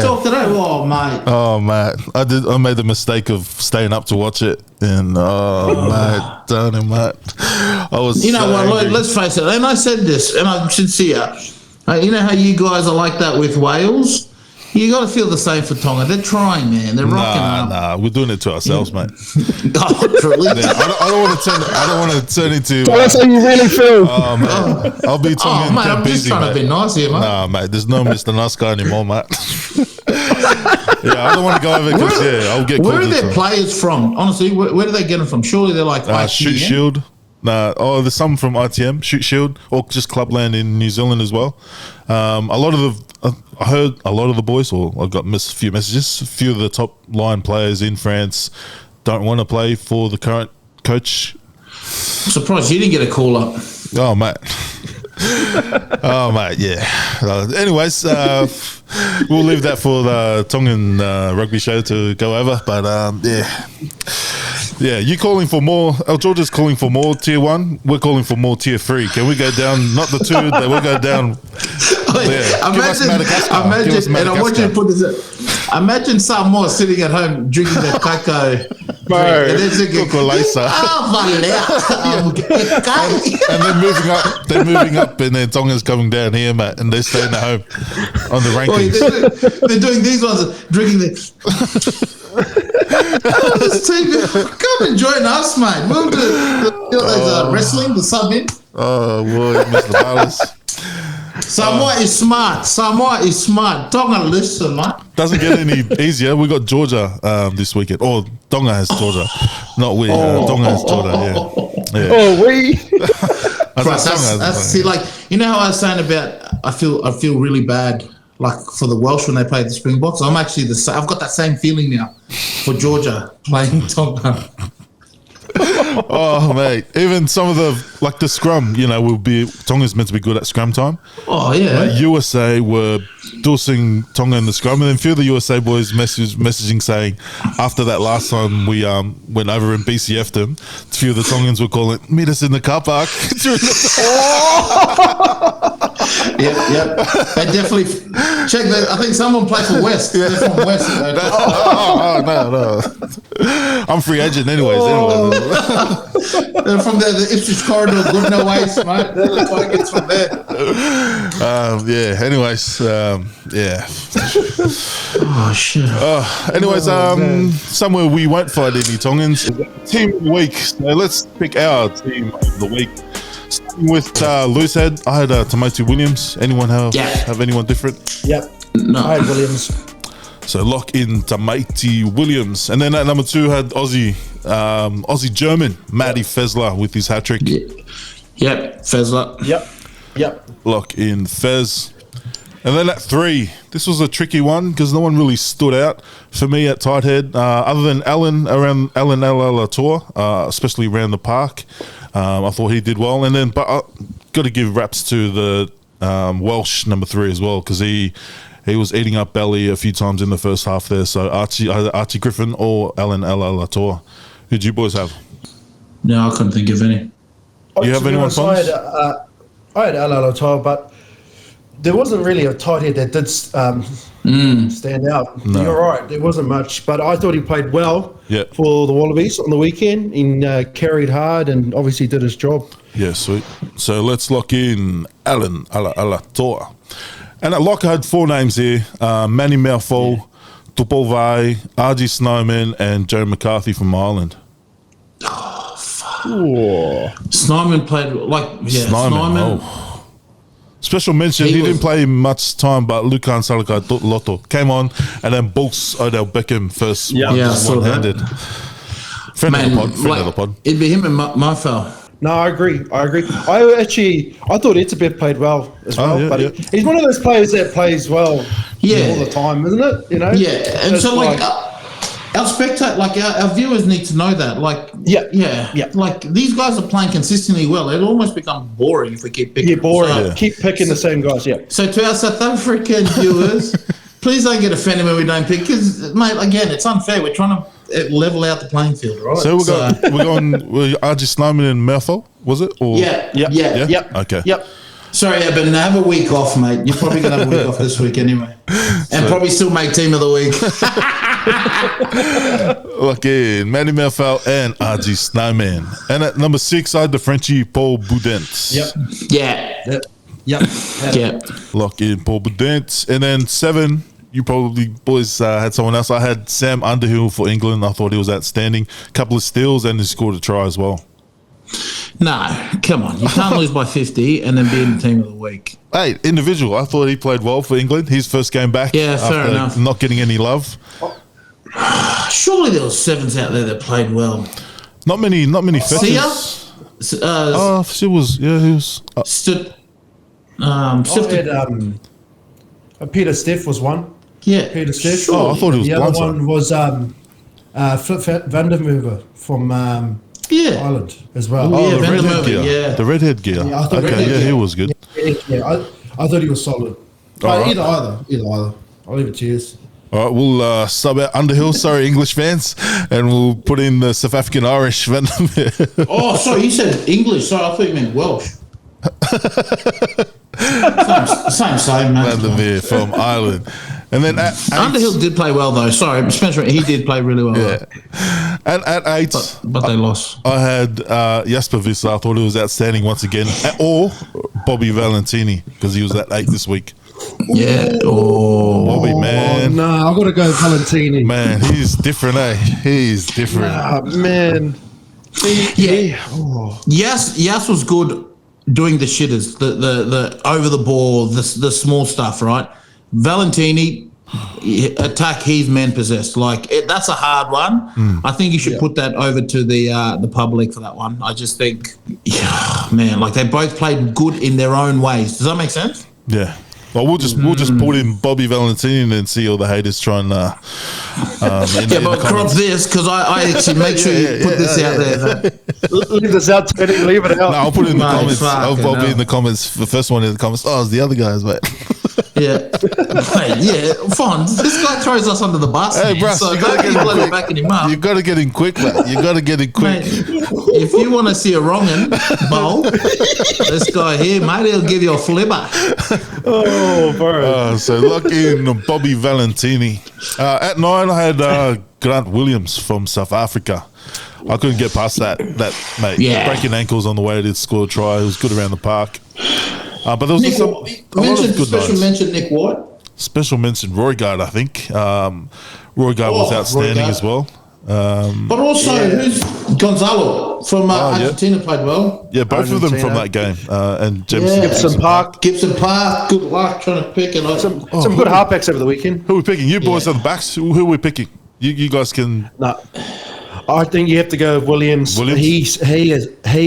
Talk to that. Oh, mate. Oh, mate. I made the mistake of staying up to watch it, and mate, don't it, mate. I was. You know what, Lloyd, let's face it, and I said this, and I'm sincere. You know how you guys are like that with Wales? You got to feel the same for Tonga. They're trying, man. They're rocking up. Nah, we're doing it to ourselves, mate. Truly. I don't want to turn into. That's how you really feel. Oh, man. I'll be Tongan. Mate, I'm just trying to be nice here, mate. Nah, mate. There's no Mr. Nice Guy anymore, mate. I don't want to go over because I'll get. Where are their players from? Honestly, where do they get them from? Surely they're like Shoot Shield. There's some from ITM, Shoot Shield, or just Clubland in New Zealand as well. I heard a lot of the boys, or I got a few messages. A few of the top line players in France don't want to play for the current coach. I'm surprised you didn't get a call up. Oh, mate. Oh, mate, yeah. Anyways, we'll leave that for the Tongan rugby show to go over. But, yeah. Yeah, you calling for more. Georgia's calling for more tier 1. We're calling for more tier 3. Can we go down, not the 2, that we'll go down. Yeah. Give us Madagascar. And I want you to put this. Imagine Samoa sitting at home drinking their kakao. Bro, and then thinking, and they're moving up, and then Tonga's coming down here, mate, and they're staying at home on the rankings. They're doing these ones, drinking this. This team, come and join us, mate. We'll do wrestling, the sub-in. Oh, boy, Mr. Barles. Samoa is smart. Tonga, listen, mate. Doesn't get any easier. We got Georgia this weekend. Or Tonga has Georgia. Not we. Tonga has Georgia, yeah. Oh, we. See, like, you know how I was saying about I feel really bad, like, for the Welsh when they play the Springboks. I'm actually I've got that same feeling now for Georgia playing Tonga. Oh, mate. Even some of the scrum, Tonga's meant to be good at scrum time. Oh, yeah. USA were dosing Tonga in the scrum, and then a few of the USA boys messaging saying, after that last time we went over and BCF'd them, a few of the Tongans were calling, meet us in the car park. Yep. They definitely check that. I think someone played for West. They're from West. No. I'm free agent anyways. They're from the Ipswich corridor, good no waste, mate. They're the targets from there. Yeah. Anyways, yeah. Oh shit. Anyways, somewhere we won't find any Tongans. Team of the week. So let's pick our team of the week. Starting with Loosehead, I had Tamati Williams. Anyone have anyone different? Yep. No. I had Williams. So lock in Tamati Williams. And then at number 2 had Aussie German, Matty Fezler with his hat trick. Yep, Fezler. Yep. Lock in Fez. And then at 3, this was a tricky one because no one really stood out for me at tight head, other than Alan Latour, especially around the park. I thought he did well. And then, but I got to give raps to the Welsh number 3 as well, because he was eating up belly a few times in the first half there. So either Archie Griffin or Alan Latour. Who'd you boys have? No, I couldn't think of any. You have anyone? I had Alan Latour, but there wasn't really a tight head that did stand out. No. You're right, there wasn't much, but I thought he played well for the Wallabies on the weekend. He carried hard and obviously did his job. Yeah, sweet. So let's lock in Alan Latour. And at lock, I had 4 names here. Manny Malfo, Tupol Vai, RG Snowman, and Joe McCarthy from Ireland. Oh, fuck. Ooh. Snowman played, Snowman. Special mention, he didn't play much time, but Lukan Salaka Lotto came on, and then Bulks Odell Beckham first one-handed. Friend of the pod. It'd be him and Marfel. No, I agree. I thought Itzebeth played well as well, but he's one of those players that plays well all the time, isn't it? Yeah, and so our spectator, our viewers need to know that. Like these guys are playing consistently well. It'll almost become boring if we keep picking. Yeah, boring. Keep picking the same guys. Yeah. So to our South African viewers, please don't get offended when we don't pick, because, mate, again, it's unfair. We're trying to level out the playing field, right? So we're going RG Snowman and Malfo, was it? Or? Yeah. Okay. Yep. Sorry, but have a week off, mate. You're probably going to have a week off this week anyway. And probably still make team of the week. Okay, Manny Malfo and RG Snowman. And at number 6, I had the Frenchie Paul Boudin. Yep. Lock in Paul Boudin. And then 7, you probably boys had someone else. I had Sam Underhill for England. I thought he was outstanding. Couple of steals, and he scored a try as well. No, come on. You can't lose by 50 and then be in the team of the week. Hey, individual. I thought he played well for England. His first game back. Yeah, fair enough. Not getting any love. Surely there was 7s out there that played well. Not many fetches. Sia? He was. Peter Steff was one. Yeah. Peter Steff. Sure. I thought he was the other one was Flip Vandermeer from Yeah. Island as well. Oh, Yeah, the Van der redhead Merwe, gear. yeah. The redhead gear. Yeah, I thought Okay, redhead yeah, gear. he was good. Yeah, I thought he was solid. All right. Either. I'll leave it to you. All right, we'll sub out Underhill. Sorry, English fans, and we'll put in the South African Irish. Oh, sorry, you said English. Sorry, I thought you meant Welsh. same, man. Vandermeer from Ireland, and then at Underhill did play well though. Sorry, Spencer, he did play really well. yeah, and at 8, But they lost. I had Jasper Visser. I thought he was outstanding once again, or Bobby Valentini because he was at 8 this week. Yeah. Oh. Bobby, man, No, I've got to go Valentini. man, he's different, eh? He's different. Ah, man. Yeah. Oh. Yas was good doing the shitters, the over the ball, the small stuff, right? Valentini attack, he's man possessed. Like that's a hard one. I think you should put that over to the public for that one. I just think, yeah, man, like they both played good in their own ways. Does that make sense? Yeah. Well, we'll just put in Bobby Valentini and then see all the haters try and Yeah, but crop this because I actually make sure you put this out there. Leave this out, Teddy. Leave it out. No, I'll put it in the Mate, comments. I'll fucking be in hell. the comments. The first one in the comments. Oh, it's the other guys, mate. Yeah, mate, yeah, fine. This guy throws us under the bus. Hey, man, bro, so you gotta don't get keep him bloody quick. backing him up. You got to get in quick, mate. You got to get in quick. Mate, if you want to see a wrong'un bowl, this guy here, mate, he'll give you a flipper. Oh, bro. So lock in Bobby Valentini. At 9, I had Grant Williams from South Africa. I couldn't get past that mate. Yeah. Breaking ankles on the way to score a try. It was good around the park. But there was Nick, a lot of good special nights. mention Nick White. Special mention Roy Guard, I think. Roy Guard was Roy outstanding Guard. as well. But also, who's Gonzalo from yeah. Argentina played well. Yeah, both of them from that game. And Jameson. Yeah. Gibson Park. Gibson Park, good luck trying to pick it. Some good halfbacks over the weekend. Who are we picking? You boys Yeah. are the backs. Who are we picking? You guys can. No. I think you have to go with Williams. Williams? He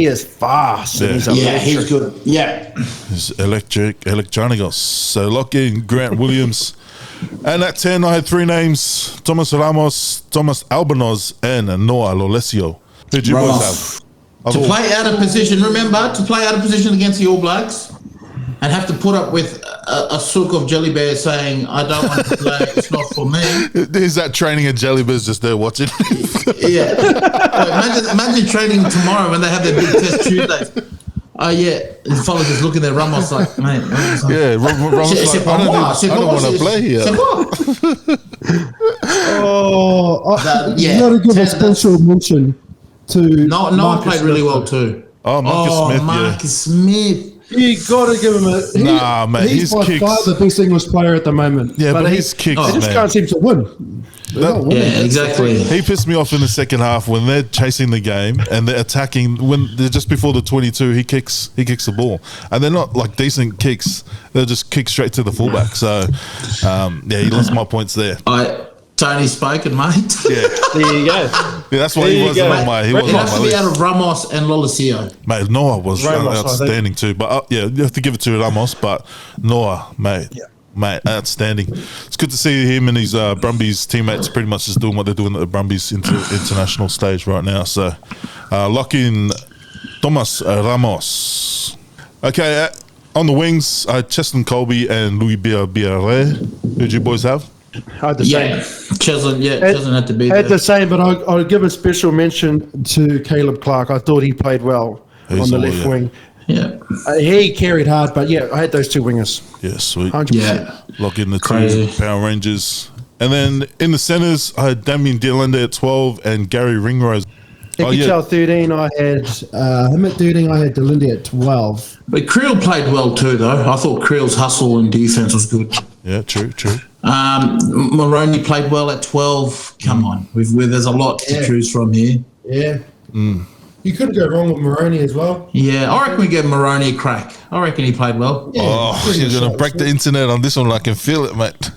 is fast. And Yeah. he's Yeah, he's electric. good. Yeah. It's electronicos. So lock in Grant Williams. And at 10, I had 3 names: Thomas Ramos, Thomas Albanos, and Noah Lolesio. Who'd you boys Ramos. have? To play out of position, remember, to play out of position against the All Blacks and have to put up with a sook of jelly bears saying, I don't want to play, it's not for me. Is that training at Jellybees just there watching? Yeah. Imagine training tomorrow when they have their big test Tuesdays. Oh, yeah. The fellas just looking at Ramos like, mate. Ramos like, Yeah, Ramos like, I don't want to play here. You got to give a special mention to No, Marcus played really Smith. well too. Oh, Marcus Smith, Marcus Smith. You got to give him a. Nah, mate, he's his by kicks- far the best English player at the moment. Yeah, but he- his kicks, they just man. can't seem to win. They're not winning. Yeah, exactly. He pissed me off in the second half when they're chasing the game and they're attacking. When they're just before the 22, he kicks the ball, and they're not like decent kicks. They'll just kick straight to the fullback. So, yeah, he lost my points there. Tony's spoken, mate. Yeah, There you go. yeah, that's why There he you wasn't go. on my. He It wasn't on has my to be out list. of Ramos and Lolesio. Mate, Noah was Ramos, I outstanding too. But yeah, you have to give it to Ramos. But Noah, mate. Mate, outstanding. It's good to see him and his Brumbies teammates pretty much just doing what they're doing at the Brumbies international stage right now. So, lock in Thomas Ramos. Okay, on the wings, Cheston Colby and Louis Biarre. Who'd you boys have? I had the Yeah, same. Cheslin had to be Had there. the same, but I'll give a special mention to Caleb Clark. I thought he played well He's on the all, left yeah. wing. Yeah, He carried hard, but yeah, I had those two wingers. Yeah, sweet. 100%. yeah. Lock in the Crazy. two Power Rangers. And then in the centres, I had Damien Dielende at 12 and Gary Ringrose. Oh, yeah. Ekitel 13, I had him at 13, I had Delinde at 12. But Creel played well too, though. I thought Creel's hustle and defense was good. Yeah, true. Moroney played well at 12. Come on, there's a lot to choose from here. Yeah. You couldn't go wrong with Moroney as well. Yeah, I reckon we give Moroney a crack. I reckon he played well. Yeah, Oh, pretty you're going to shots, break the yeah. internet on this one. I can feel it, mate.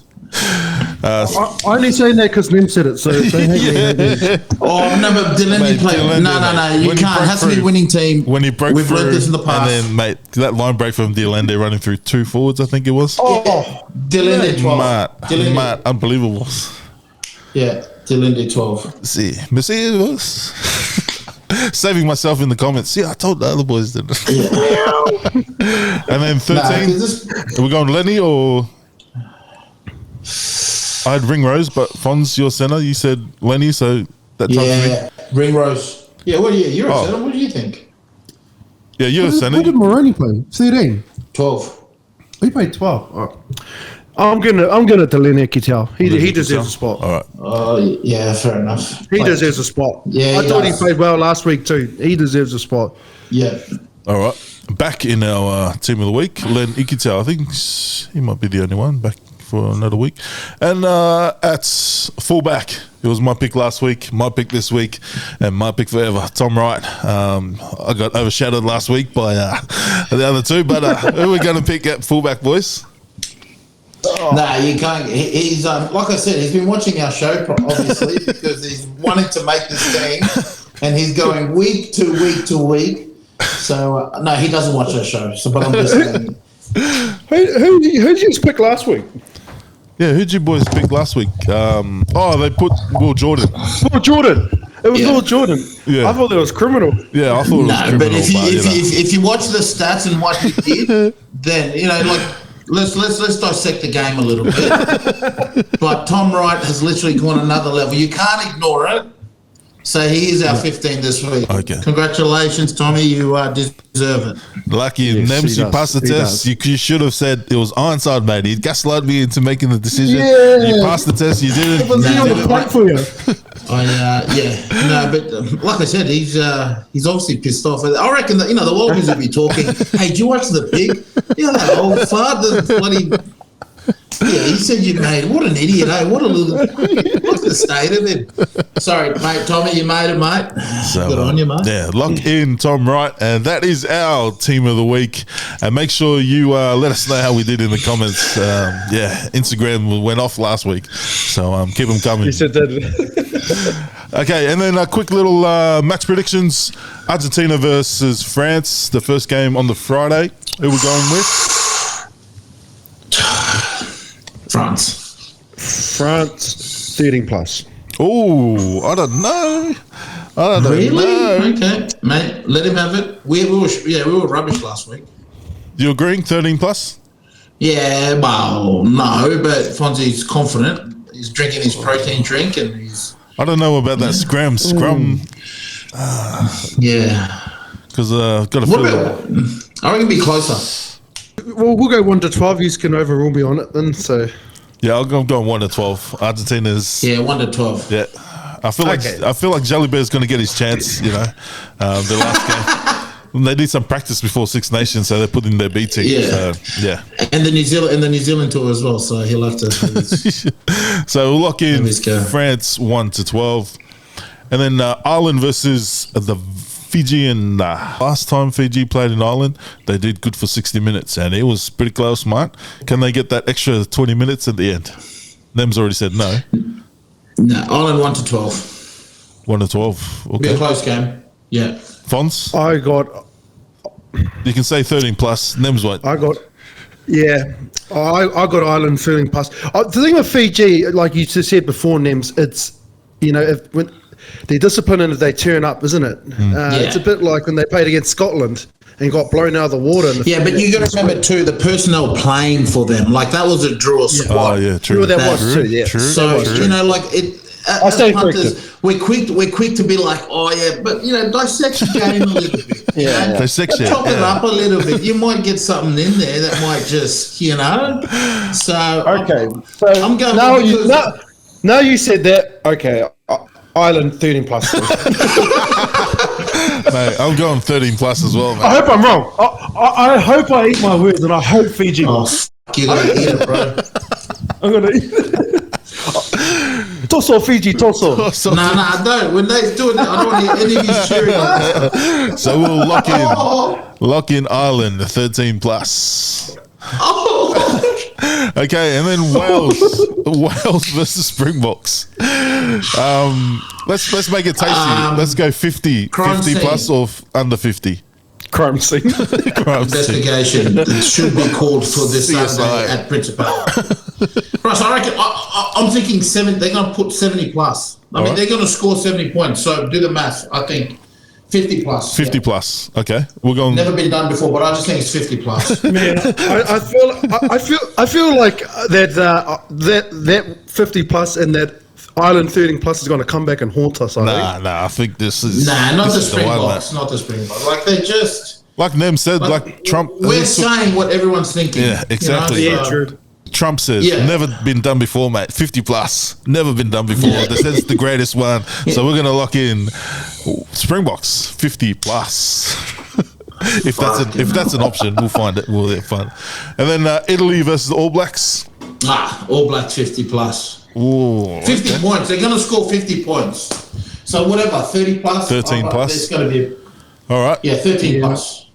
I only saying that because Nim said it, so don't hate me. Oh, no, but Delende Mate, played. Delende, No, mate. You When he can't. It broke has to be a through- winning team. When he broke We've through, learned this in the past. and then, mate, that line break from Dielende running through 2 forwards, I think it was. Oh, Delende 12. Delende. Mate, unbelievable. Yeah, Delende 12. See, Mercedes. Saving myself in the comments. See, I told the other boys that. And then 13. Are we going Lenny or? I had Ringrose, but Fonz, your center. You said Lenny, so that Ringrose. Yeah, what do you? You're a center. What do you think? Yeah, you're a center. What did Moroni play? 13. 12. He played 12. Oh. I'm gonna to Lenny Kittel. He deserves a spot. All right. Yeah, fair enough. He deserves a spot. Yeah, I thought he played well last week too. He deserves a spot. Yeah. All right. Back in our team of the week, Len Ikitel. I think he might be the only one back for another week. And at fullback, it was my pick last week, my pick this week, and my pick forever, Tom Wright. I got overshadowed last week by the other two, but who are we going to pick at fullback, boys? Nah, you can't. He's like I said, he's been watching our show obviously because he's wanting to make this team, and he's going week to week to week. So no, he doesn't watch our show. So, but I'm just saying. Who did you pick last week? Yeah, who'd you boys pick last week? They put Will Jordan. Will Jordan. It was Will Jordan. Yeah. I thought that was criminal. Yeah, I thought it was criminal. But if you watch the stats and what he did, then let's dissect the game a little bit. But Tom Wright has literally gone another level. You can't ignore it. So he is our 15 this week. Okay. Congratulations, Tommy. You deserve it. Lucky Yes, Nems, you passed the test. You should have said it was Ironside, mate. He gaslighted me into making the decision. Yeah. You passed the test. You did it. Was he on the point for you? But like I said, he's obviously pissed off. I reckon that the Wallabies will be talking. Hey, do you watch the pig? That old father bloody. Yeah, he said you made. What an idiot, eh? What a little. What's the state of him? Sorry, mate. Tommy, you made it, mate. So, Good on you, mate. Yeah, lock in Tom Wright, and that is our team of the week. And make sure you let us know how we did in the comments. Instagram went off last week, so keep them coming. He said that. Okay, and then a quick little match predictions. Argentina versus France, the first game on the Friday. Who we're going with? France 13 plus. Oh, I don't know. Really? Okay, mate. Let him have it. We were rubbish last week. You agreeing? 13 plus? Yeah, well, no, but Fonzie's confident. He's drinking his protein drink, and he's. I don't know about that scrum. Because got a feeling. I reckon it'd be closer. Well, we'll go 1 to 12. You can overrule me on it then. So Yeah, I'll go 1 to 12. Argentina's. Yeah, 1 to 12. Yeah, I feel like Jelly Bear's going to get his chance. The last game. They did some practice before Six Nations, so they put in their B team. Yeah, and the New Zealand tour as well. So he'll have to. So we'll lock in France 1 to 12, and then Ireland versus the Fijian. Last time Fiji played in Ireland, they did good for 60 minutes, and it was pretty close, mate. Can they get that extra 20 minutes at the end? Nem's already said no. No, Ireland 1 to 12. 1 to 12. Okay. Be a close game. Yeah. Fonz? I got. You can say 13 plus. Nem's what? I got Ireland feeling past. The thing with Fiji, like you just said before, Nems, it's when they're disciplined and they turn up, isn't it? It's a bit like when they played against Scotland and got blown out of the water. But you got to remember too, the personnel playing for them, like that was a draw squad. Oh yeah, true. Well, that was too. Yeah. True. So like it. I say punters, we're quick to be like, but dissect the game a little bit. Dissect it. Chop it up a little bit. You might get something in there that might just, So okay, so I'm going. Now you said that. Okay, Ireland 13 plus. Mate, I'm going 13 plus as well, mate. I hope I'm wrong. I hope I eat my words, and I hope Fiji. You're gonna eat it, bro. I'm gonna eat. Tosso, Fiji, tosso. No, I don't. When they do it, I don't want to hear any of you cheering. So we'll lock in Ireland 13 plus. Okay, and then Wales versus Springboks. Let's make it tasty. Let's go 50 plus or under 50. Crime scene. Investigation should be called for this Saturday at Principal. Right, so I reckon I'm thinking 7. They're going to put 70 plus. I mean, they're going to score 70 points. So do the math. I think 50 plus. 50 yeah. plus. Okay, we're going. Never been done before, but I just think it's 50 plus. Man, I feel like that 50 plus and that Island 13 plus is going to come back and haunt us. Nah. I think this is Not this the is the one, Springboks. Not the Springboks. Like they just. like Nem said, like Trump. We're saying what everyone's thinking. Yeah, exactly. You know, so- True. Trump says, never been done before, mate. 50 plus. Never been done before. They said it's the greatest one. So we're going to lock in Springboks 50 plus. if that's an option, we'll find it. We'll find it. And then Italy versus the All Blacks. All Blacks 50 plus. Ooh, 50 points. They're going to score 50 points. So whatever, 30 plus. 13 plus. It's going to be. All right. Yeah, 13 plus.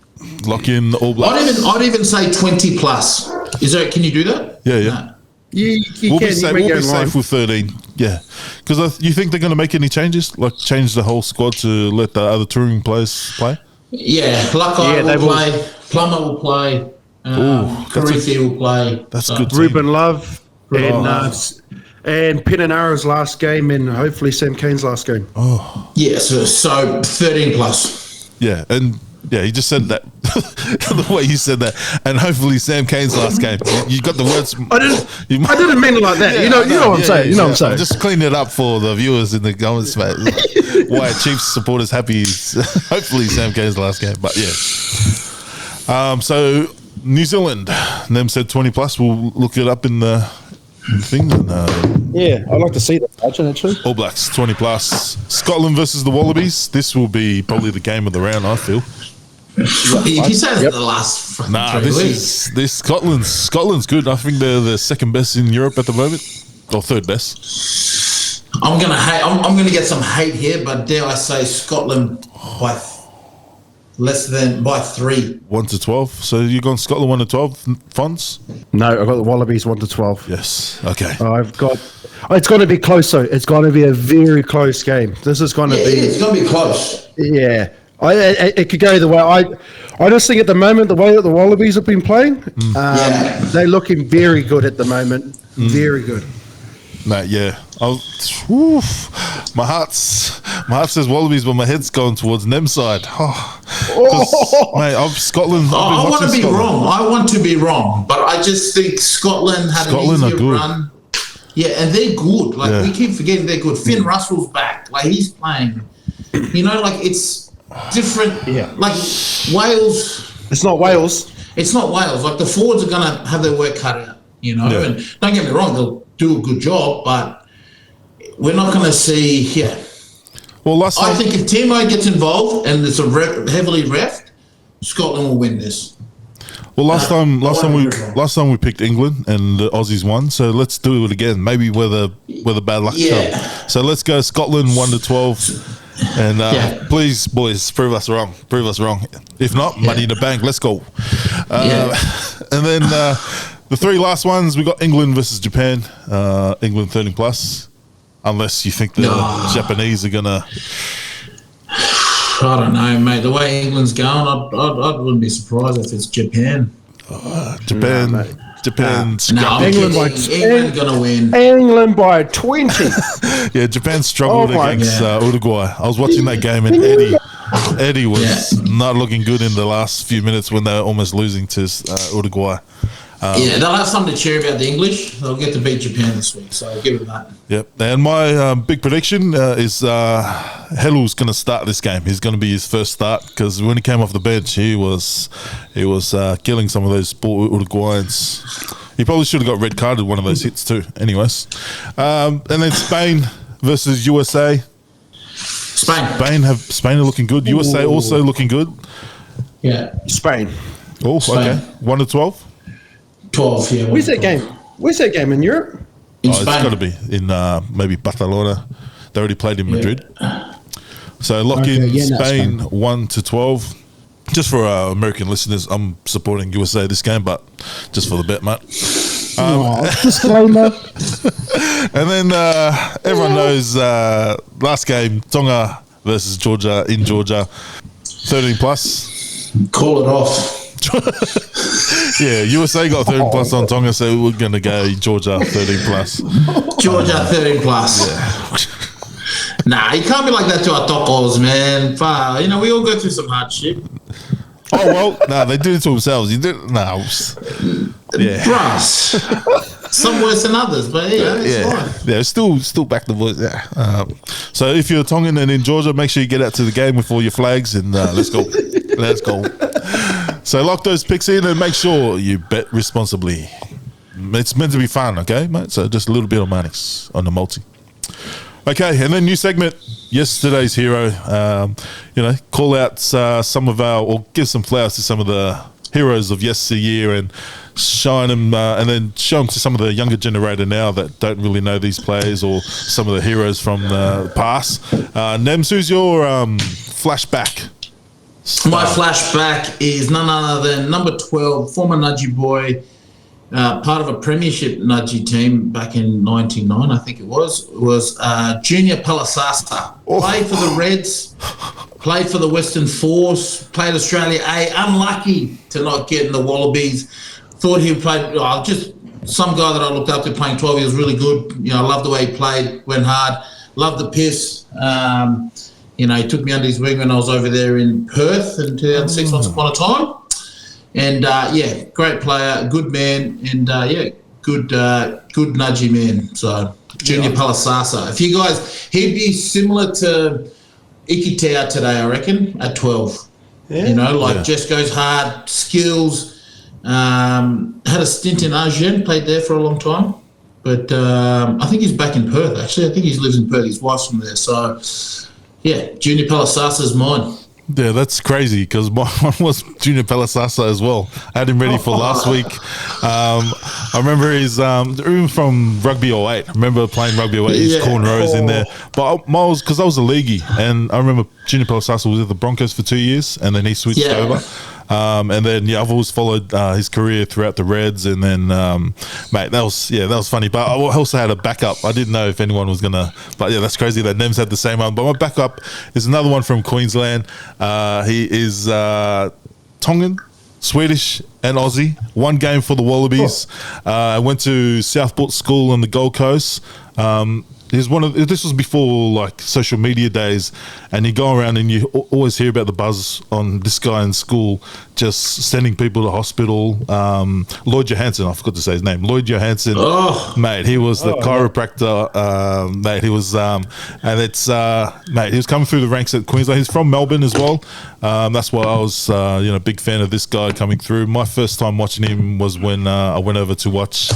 Lock in the All Blacks. I'd even say 20 plus. Is there? Can you do that? Yeah. No. You We'll can. be safe with 13. Yeah. Because you think they're going to make any changes? Like change the whole squad to let the other touring players play? Yeah, Luckeye will play. Plummer will play. Karithi will play. That's good. Ruben Love and Penanara's last game and hopefully Sam Kane's last game. Yeah, so 13 plus. Yeah, and yeah, he just said that the way you said that, and hopefully Sam Kane's last game. You got the words. I didn't mean it like that. Yeah, you know what I'm saying. You know what I'm saying. I'm just cleaning it up for the viewers in the comments, mate. Why Chiefs supporters happy? Hopefully Sam Kane's last game, but yeah. So New Zealand, Nem said 20 plus. We'll look it up in the thing. And, Yeah, I'd like to see that actually. All Blacks 20 plus. Scotland versus the Wallabies. This will be probably the game of the round, I feel. He says the last. Nah, 3 weeks. Scotland's good. I think they're the second best in Europe at the moment, or third best. I'm gonna get some hate here, but dare I say Scotland by by 3. 1 to 12. So you gone Scotland 1 to 12, Fonz? No, I've got the Wallabies 1 to 12. Yes. Okay. It's going to be close though. It's going to be a very close game. This is going to be. It's gonna be close. Yeah. It could go either way. I just think at the moment, the way that the Wallabies have been playing, they're looking very good at the moment. Very good. Mate, yeah. My heart says Wallabies, but my head's going towards Nem's side. Mate, Scotland. I want to be wrong. I want to be wrong, but I just think Scotland had an easier run. Yeah, and they're good. Like we keep forgetting they're good. Finn Russell's back. Like he's playing. You know, like it's different. Yeah. Like Wales. It's not Wales. It's not Wales. Like the forwards are gonna have their work cut out. You know, and don't get me wrong, they'll do a good job, but we're not going to see here. Well, I think if Timo gets involved and it's heavily reffed, Scotland will win this. Well, last time we picked England and the Aussies won, so let's do it again. Maybe where the bad luck comes. So let's go Scotland 1 to 12, and please, boys, prove us wrong. Prove us wrong. If not, money in the bank. Let's go. And then the 3 last ones, we got England versus Japan. England 13 plus, unless you think the Japanese are gonna. I don't know, mate. The way England's going, I wouldn't be surprised if it's Japan. Japan's England gonna win. England by 20. Yeah, Japan struggled against Uruguay. I was watching that game, and Eddie was not looking good in the last few minutes when they were almost losing to Uruguay. They'll have something to cheer about the English. They'll get to beat Japan this week, so I'll give them that. Yep. And my big prediction is Helu's going to start this game. He's going to be his first start because when he came off the bench, he was killing some of those poor Uruguayans. He probably should have got red carded one of those hits too. Anyways, and then Spain versus USA. Spain are looking good. USA also looking good. Yeah, Spain. Oh, okay. 1 to 12. 12, yeah. Where's that game? Where's that game in Europe? It's got to be in maybe Barcelona. They already played in Madrid. So lock in Spain 1 to 12. Just for our American listeners, I'm supporting USA this game, but just for the bet, mate. Disclaimer. And then everyone knows last game, Tonga versus Georgia in Georgia, 13 plus. Call it off. Yeah, USA got 13 plus on Tonga, so we're going to go Georgia 13 plus. Georgia 13 plus. Nah, you can't be like that to our tokos, man. You know, we all go through some hardship. Oh well, no, they do it to themselves. You do no, yeah. Brass. Some worse than others, but it's fine. Yeah, still back the boys. Yeah. So if you're Tongan and in Georgia, make sure you get out to the game with all your flags and let's go, let's go. So lock those picks in and make sure you bet responsibly. It's meant to be fun, okay, mate? So just a little bit of money on the multi. Okay, and then new segment, yesterday's hero. You know, call out some of our, or give some flowers to some of the heroes of yesteryear and shine them, and then show them to some of the younger generation now that don't really know these players or some of the heroes from the past. Nems, who's your flashback? My flashback is none other than number 12, former Nche boy, part of a premiership Nche team back in 99, I think it was Junior Palasasa. Played for the Reds, played for the Western Force, played Australia A. Unlucky to not get in the Wallabies. Thought he played, just some guy that I looked up to playing 12. He was really good. You know, I loved the way he played, went hard, loved the piss. You know, he took me under his wing when I was over there in Perth in 2006 once upon a time. And, great player, good man, and, good Nche man. So, Junior Palasasa. If you guys, he'd be similar to Ikitau today, I reckon, at 12. Yeah. You know, just goes hard, skills. Had a stint in Argentina, played there for a long time. But I think he's back in Perth, actually. I think he lives in Perth. His wife's from there. So, yeah, Junior Palasasa's mine. Yeah, that's crazy because mine was Junior Palasasa as well. I had him ready for last week. I remember he's even from Rugby 08. I remember playing Rugby 08. His cornrows in there. But because I was a leaguey, and I remember Junior Palasasa was at the Broncos for 2 years, and then he switched over. And then I've always followed his career throughout the Reds, and then mate, that was funny. But I also had a backup. I didn't know if anyone was gonna, but yeah, that's crazy that Nems had the same one. But my backup is another one from Queensland. He is Tongan, Swedish, and Aussie. One game for the Wallabies. Went to Southport School on the Gold Coast. This was before like social media days, and you go around and you always hear about the buzz on this guy in school just sending people to hospital. Lloyd Johansson, I forgot to say his name. Lloyd Johansson, mate, he was the chiropractor. Mate, he was, and it's mate, he was coming through the ranks at Queensland. He's from Melbourne as well. That's why I was, a big fan of this guy coming through. My first time watching him was when I went over to watch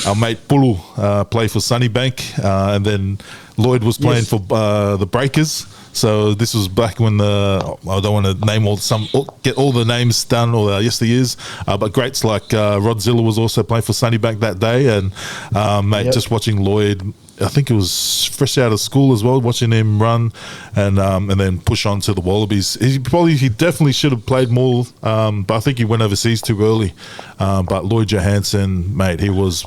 our mate Pulu play for Sunnybank, and then Lloyd was playing for the Breakers. So this was back when I don't want to name get all the names done or yesteryears, but greats like Rodzilla was also playing for Sunnybank that day, and just watching Lloyd. I think it was fresh out of school as well, watching him run and then push on to the Wallabies. He definitely should have played more, but I think he went overseas too early. But Lloyd Johansson, mate, he was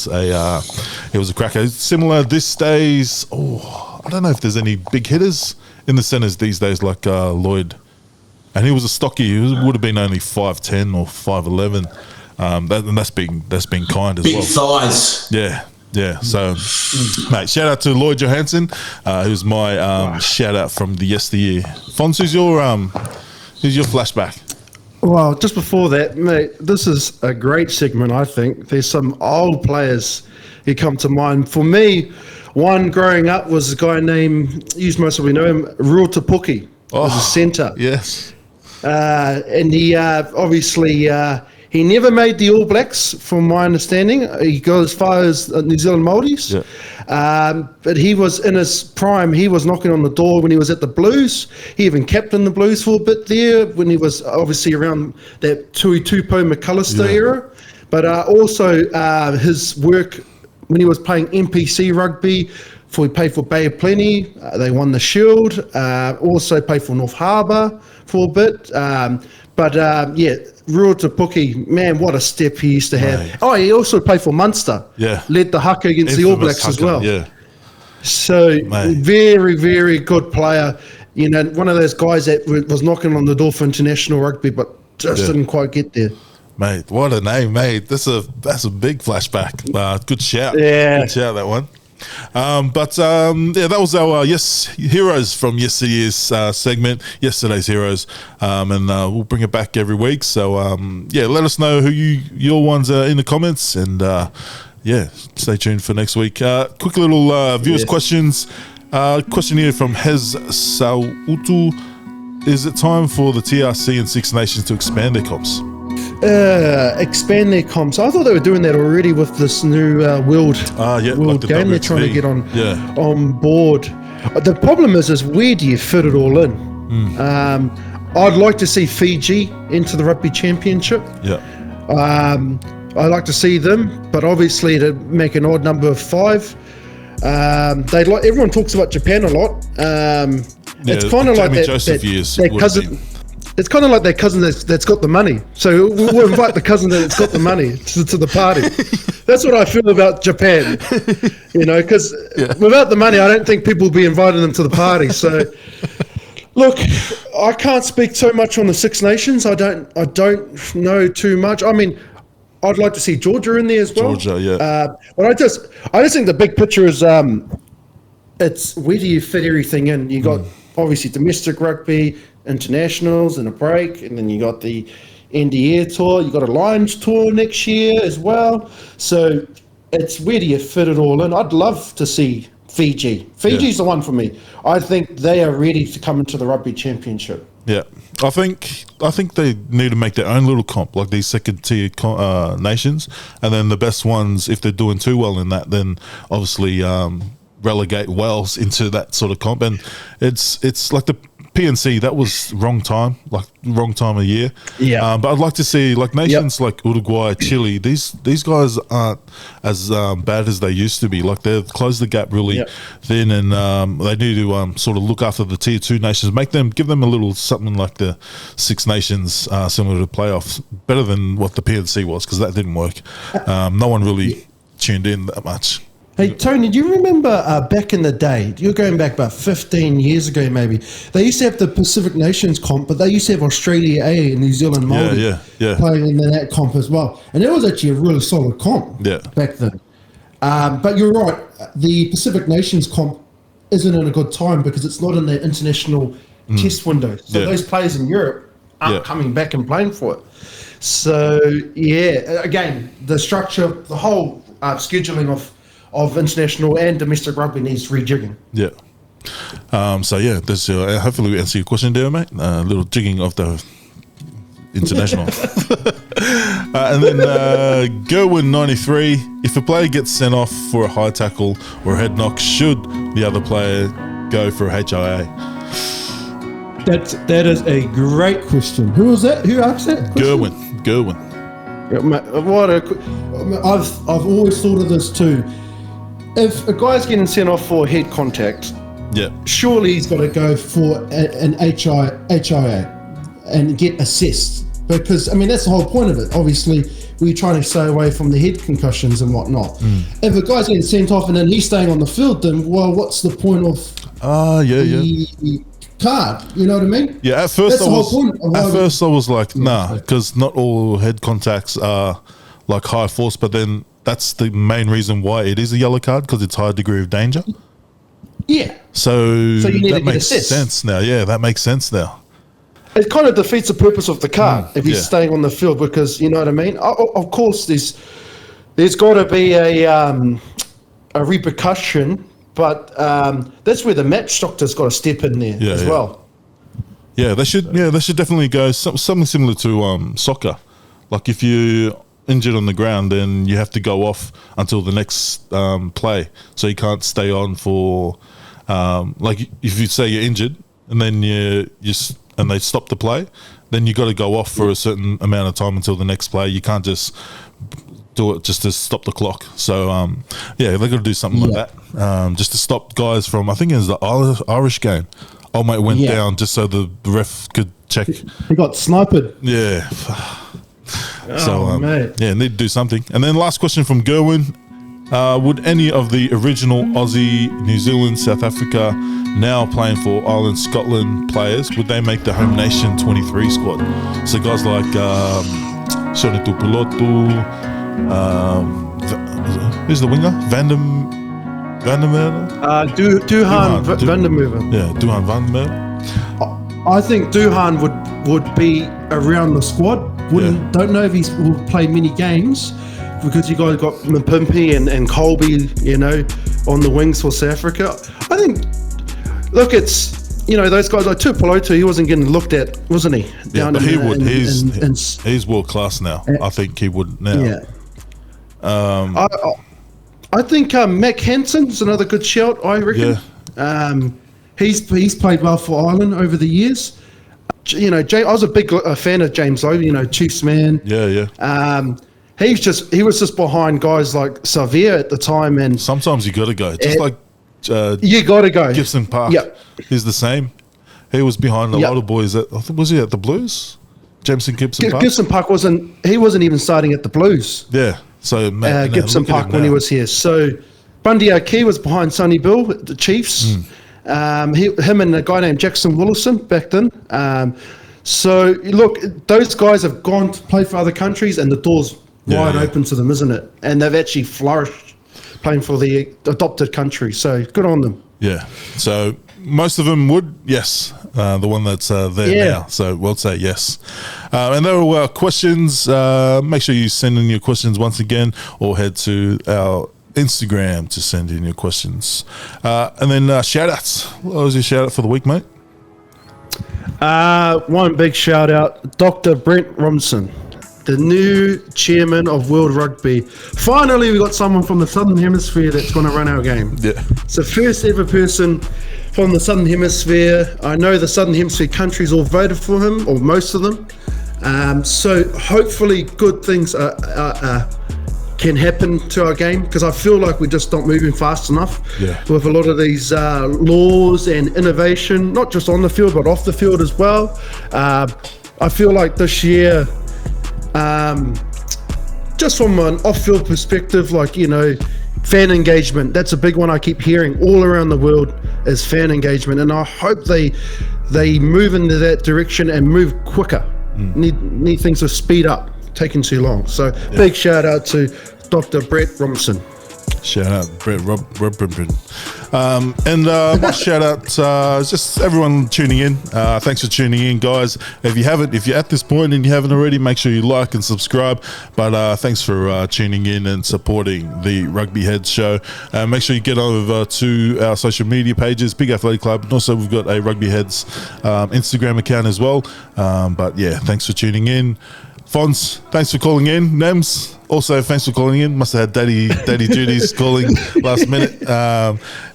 a cracker. Similar these days. I don't know if there's any big hitters in the centres these days like Lloyd. And he was a stocky. He would have been only 5'10" or 5'11". That's been kind as well. Big size. Yeah. So, mate, shout out to Lloyd Johansson, who's my shout out from the yesteryear. Fons, who's your flashback? Well, just before that, mate, this is a great segment, I think. There's some old players who come to mind. For me, one growing up was a guy named, you most probably know him, Ruotapuki. Was a centre. Yes. And he obviously... he never made the All Blacks, from my understanding. He got as far as New Zealand Māoris. Yeah. But he was in his prime. He was knocking on the door when he was at the Blues. He even captained the Blues for a bit there when he was obviously around that Tui Tupo McAllister era. But also his work when he was playing NPC rugby, he played for Bay of Plenty. They won the Shield. Also played for North Harbour for a bit. Ruotapuki, man, what a step he used to have. Right. Oh, he also played for Munster. Yeah. Led the haka against the All Blacks as well. Yeah. So, very, very good player. You know, one of those guys that was knocking on the door for international rugby, but just didn't quite get there. Mate, what a name, mate. That's a big flashback. Good shout. Yeah. Good shout, that one. Yeah, that was our heroes from yesterday's segment, yesterday's heroes, and we'll bring it back every week. So let us know who your ones are in the comments, and stay tuned for next week. Quick little viewers questions. Question here from Hez Sautu. Is it time for the TRC and Six Nations to expand their comps? Expand their comps. I thought they were doing that already with this new world like the game. WXV. They're trying to get on board. The problem is where do you fit it all in? I'd like to see Fiji into the Rugby Championship. I'd like to see them, but obviously to make an odd number of 5. Everyone talks about Japan a lot. It's kind of like that cousin. It's kind of like that cousin that's got the money. So we'll invite the cousin that's got the money to the party. That's what I feel about Japan. Because without the money, I don't think people will be inviting them to the party. So, look, I can't speak so much on the Six Nations. I don't know too much. I mean, I'd like to see Georgia in there as well. But I just think the big picture is it's where do you fit everything in? You got obviously domestic rugby, internationals and a break, and then you got the NDA tour, you got a Lions tour next year as well. So it's where do you fit it all in? I'd love to see Fiji. Fiji's the one for me. I think they are ready to come into the Rugby Championship. Yeah, I think they need to make their own little comp, like these second tier nations, and then the best ones, if they're doing too well in that, then obviously relegate Wales into that sort of comp. And it's like the PNC, that was wrong time of year. But I'd like to see like nations like Uruguay, Chile. These guys aren't as bad as they used to be. Like they've closed the gap really thin, and they need to sort of look after the tier 2 nations, give them a little something like the Six Nations, similar to playoffs, better than what the PNC was, because that didn't work. No one really tuned in that much. Hey, Tony, do you remember back in the day, you're going back about 15 years ago maybe, they used to have the Pacific Nations comp, but they used to have Australia A and New Zealand Māori playing in that comp as well. And that was actually a really solid comp back then. But you're right, the Pacific Nations comp isn't in a good time because it's not in the international test window. So those players in Europe aren't coming back and playing for it. So, again, the structure, the whole scheduling of international and domestic rugby needs rejigging. There's hopefully we answer your question there, mate. A little jigging of the international. And then Gerwin 93, if a player gets sent off for a high tackle or a head knock, should the other player go for a HIA? That is a great question. Who was that? Who asked that question? Gerwin. I've always thought of this too. If a guy's getting sent off for head contact, surely he's got to go for an HIA and get assessed. Because, I mean, that's the whole point of it. Obviously, we're trying to stay away from the head concussions and whatnot. If a guy's getting sent off and then he's staying on the field, then, well, what's the point of the card? You know what I mean? Yeah, at first I was like, nah, because not all head contacts are like high force, but then that's the main reason why it is a yellow card, because it's high degree of danger. So you need that makes sense now. That makes sense now. It kind of defeats the purpose of the card if he's staying on the field, because you know what I mean. Of course, there's got to be a repercussion, but that's where the match doctor's got to step in there as well. They should definitely go something similar to soccer. Like if you injured on the ground, then you have to go off until the next play, so you can't stay on for like if you say you're injured and then and they stop the play, then you got to go off for a certain amount of time until the next play. You can't just do it just to stop the clock. So they got to do something like that, just to stop guys from, I think it was the Irish game, old mate went down just so the ref could check. He got sniped. Need to do something. And then last question from Gerwin. Would any of the original Aussie, New Zealand, South Africa, now playing for Ireland, Scotland players, would they make the home nation 23 squad? So guys like Shonetu Pulotu, who's the winger? Van der Merwe? Duhan van der Merwe. Yeah, Duhan van der Merwe. I think Duhan would be around the squad. Don't know if will play many games because you guys got Mpimpi and Colby, on the wings for South Africa. I think, look, it's those guys like Tupelotu. He wasn't getting looked at, wasn't he? Yeah, but he would. He's world class now. I think he would now. Yeah. I think Mac Hanson's another good shout. I reckon. Yeah. He's played well for Ireland over the years. I was a big fan of James Lowe. Chiefs man. Yeah. He was just behind guys like Savia at the time, and sometimes you got to go. Just like you got to go. Gibson Park. Yep. He's the same. He was behind a lot of boys. Was he at the Blues? Jameson Gibson Park. Gibson Park wasn't even starting at the Blues. Yeah. So Gibson Park when he was here. So Bundy O'Kea was behind Sonny Bill at the Chiefs. Him and a guy named Jackson Willison back then. So look, those guys have gone to play for other countries, and the door's wide open to them, isn't it? And they've actually flourished playing for the adopted country. So good on them. Yeah. So most of them would, yes. The one that's there now. So we'll say yes. And there were questions. Make sure you send in your questions once again, or head to our Instagram to send in your questions. And then shout outs. What was your shout out for the week, mate? One big shout out, Dr. Brent Robinson, the new chairman of World Rugby. Finally, we got someone from the Southern Hemisphere that's going to run our game. Yeah. It's the first ever person from the Southern Hemisphere. I know the Southern Hemisphere countries all voted for him, or most of them. So hopefully good things can happen to our game, because I feel like we're just not moving fast enough with a lot of these laws and innovation, not just on the field but off the field as well. I feel like this year, just from an off-field perspective, fan engagement, that's a big one I keep hearing all around the world, is fan engagement, and I hope they move into that direction and move quicker. Need things to speed up, taking too long. So big shout out to Dr. Brett Robinson. Shout out Brett Robinson. And my shout out just everyone tuning in. Thanks for tuning in, guys. If you're at this point and you haven't already, make sure you like and subscribe. But thanks for tuning in and supporting the Rugby Heads show. Make sure you get over to our social media pages, Big Athletic Club, and also we've got a Rugby Heads Instagram account as well. But yeah, thanks for tuning in. Fons, thanks for calling in. Nems, also thanks for calling in. Must have had daddy duties calling last minute.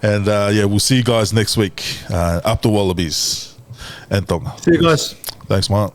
And we'll see you guys next week. Up the Wallabies and Tonga. See you guys. Thanks, Mark.